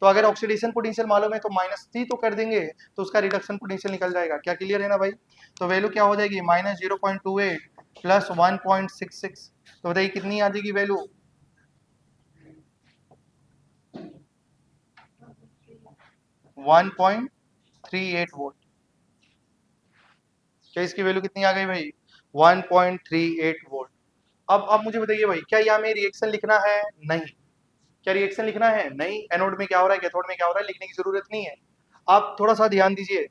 तो अगर ऑक्सीडेशन पोटेंशियल मालूम है तो -3 तो कर देंगे, तो उसका रिडक्शन पोटेंशियल निकल जाएगा। क्या क्लियर है ना भाई। तो वैल्यू क्या हो जाएगी, -0.28 प्लस 1.66। तो बताइए कितनी आ जाएगी वैल्यू, 1.38 वोल्ट। क्या इसकी वैल्यू कितनी आ गई भाई, 1.38 वोल्ट। अब मुझे बताइए भाई क्या यहाँ में रिएक्शन लिखना है, नहीं। क्या रिएक्शन लिखना है, नहीं। एनोड में क्या हो रहा है, कैथोड में क्या हो रहा है, लिखने की जरूरत नहीं है। आप थोड़ा सा ध्यान दीजिए,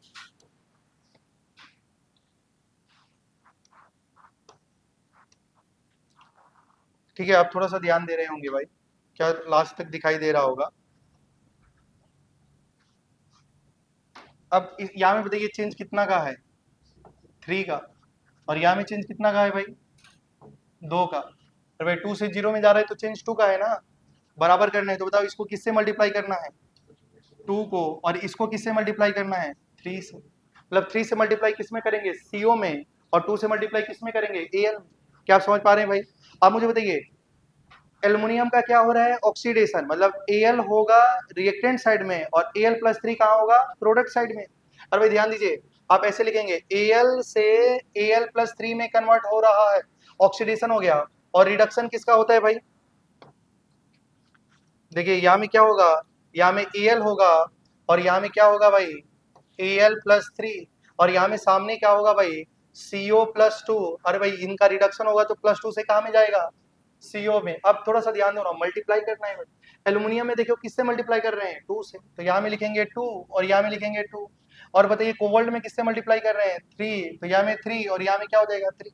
ठीक है। आप थोड़ा सा ध्यान दे रहे होंगे भाई, क्या लास्ट तक दिखाई दे रहा होगा। अब यहाँ में बताइए चेंज कितना का है, 3 का, और यहाँ में चेंज कितना का है भाई, 2 का। और भाई 2 से 0 में जा रहा है तो चेंज 2 का है ना, बराबर करना है तो बताओ इसको किससे मल्टीप्लाई करना है, 2 को, और इसको किससे मल्टीप्लाई करना है, 3 से। मतलब 3 से मल्टीप्लाई किस में करेंगे, CO में, और 2 से मल्टीप्लाई किस में करेंगे, AL। क्या आप समझ पा रहे हैं भाई? आप मुझे बताइए एल्युमिनियम का क्या हो रहा है, ऑक्सीडेशन, मतलब Al होगा रिएक्टेंट साइड में और Al+3 कहाँ होगा, प्रोडक्ट साइड में। और भाई ध्यान दीजिए, आप ऐसे लिखेंगे Al से Al+3 में कन्वर्ट हो रहा है, ऑक्सीडेशन हो गया। और रिडक्शन किसका होता है भाई, देखिए यहाँ में क्या होगा, यहाँ में Al होगा, और यहाँ में क्या होगा भाई, Al+3, और यहाँ में सामने क्या होगा भाई, CO+2। अरे भाई इनका रिडक्शन होगा तो +2 से कहाँ में जाएगा, CO में। अब थोड़ा सा ध्यान दो ना, मल्टीप्लाई करना है। एल्युमिनियम में देखो किससे मल्टीप्लाई कर रहे हैं, 2 से, तो यहाँ में लिखेंगे 2 और यहाँ में लिखेंगे 2। और बताइए कोबाल्ट में किससे मल्टीप्लाई कर रहे हैं, 3, तो यहाँ में 3 और यहाँ में क्या हो जाएगा, 3।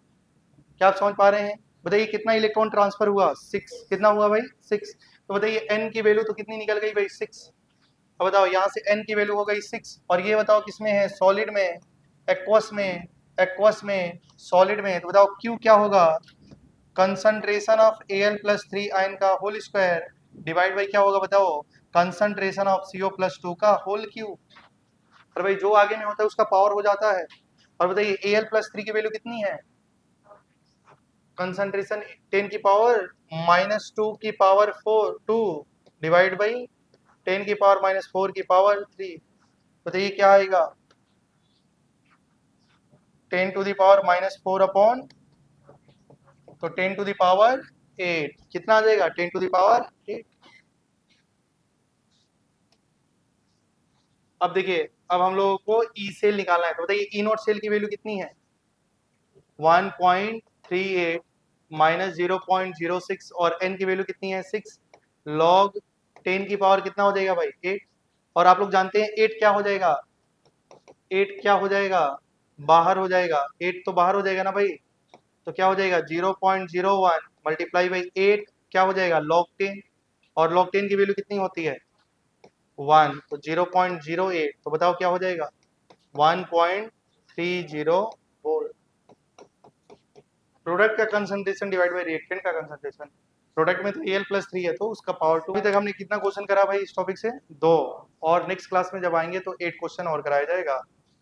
क्या आप समझ पा रहे हैं? बताइए कितना इलेक्ट्रॉन ट्रांसफर हुआ, 6। कितना हुआ भाई, 6। तो बताइए n की वैल्यू तो कितनी निकल गई भाई, 6। अब बताओ यहाँ से n की वैल्यू हो गई 6, और ये बताओ किसमें है, सॉलिड में, एक्वस में, एक्वस में, सॉलिड में। तो बताओ Q क्या होगा, कंसंट्रेशन ऑफ Al+3 आयन का होल स्क्वायर डिवाइड बाई क्या होगा बताओ, कंसंट्रेशन ऑफ CO+2 का होल क्यूब। और भाई जो आगे में होता है उसका पावर हो जाता है। और बताइए Al+3 की वैल्यू कितनी है, कंसंट्रेशन 10 की पावर -2 की पावर 2 डिवाइड बाई 10 की पावर -4 की पावर 3। बताइए क्या आएगा, 10 टू द पावर -4 अपॉन, तो 10 टू द पावर 8 कितना आ जाएगा, 10 टू द पावर 8। अब देखिए अब हम लोगों को ई सेल निकालना है, तो बताइए ई नॉट सेल की वैल्यू कितनी है, 1.38 -0.06, और n की वैल्यू कितनी है, 6 log 10 की पावर कितना हो जाएगा भाई, 8। और आप लोग जानते हैं 8 क्या हो जाएगा, 8 क्या हो जाएगा, बाहर हो जाएगा, 8 तो बाहर हो जाएगा ना भाई, तो क्या हो जाएगा 0.01 मल्टीप्लाई बाई 8 क्या हो जाएगा, log 10, और log 10 की वैल्यू कितनी होती है, 1, तो 0.08, तो बताओ क्या हो जाएगा, 1.30 वोल्ट। प्रोडक्ट का कंसंट्रेशन डिवाइड बाय रिएक्टेंट का कंसंट्रेशन, प्रोडक्ट में तो Al+3 है तो उसका पावर 2। अभी तक हमने कितना क्वेश्चन करा भाई इस टॉपिक से, 2, और नेक्स्ट क्लास में जब आएंगे तो 8 क्वेश्चन और कराया जाएगा।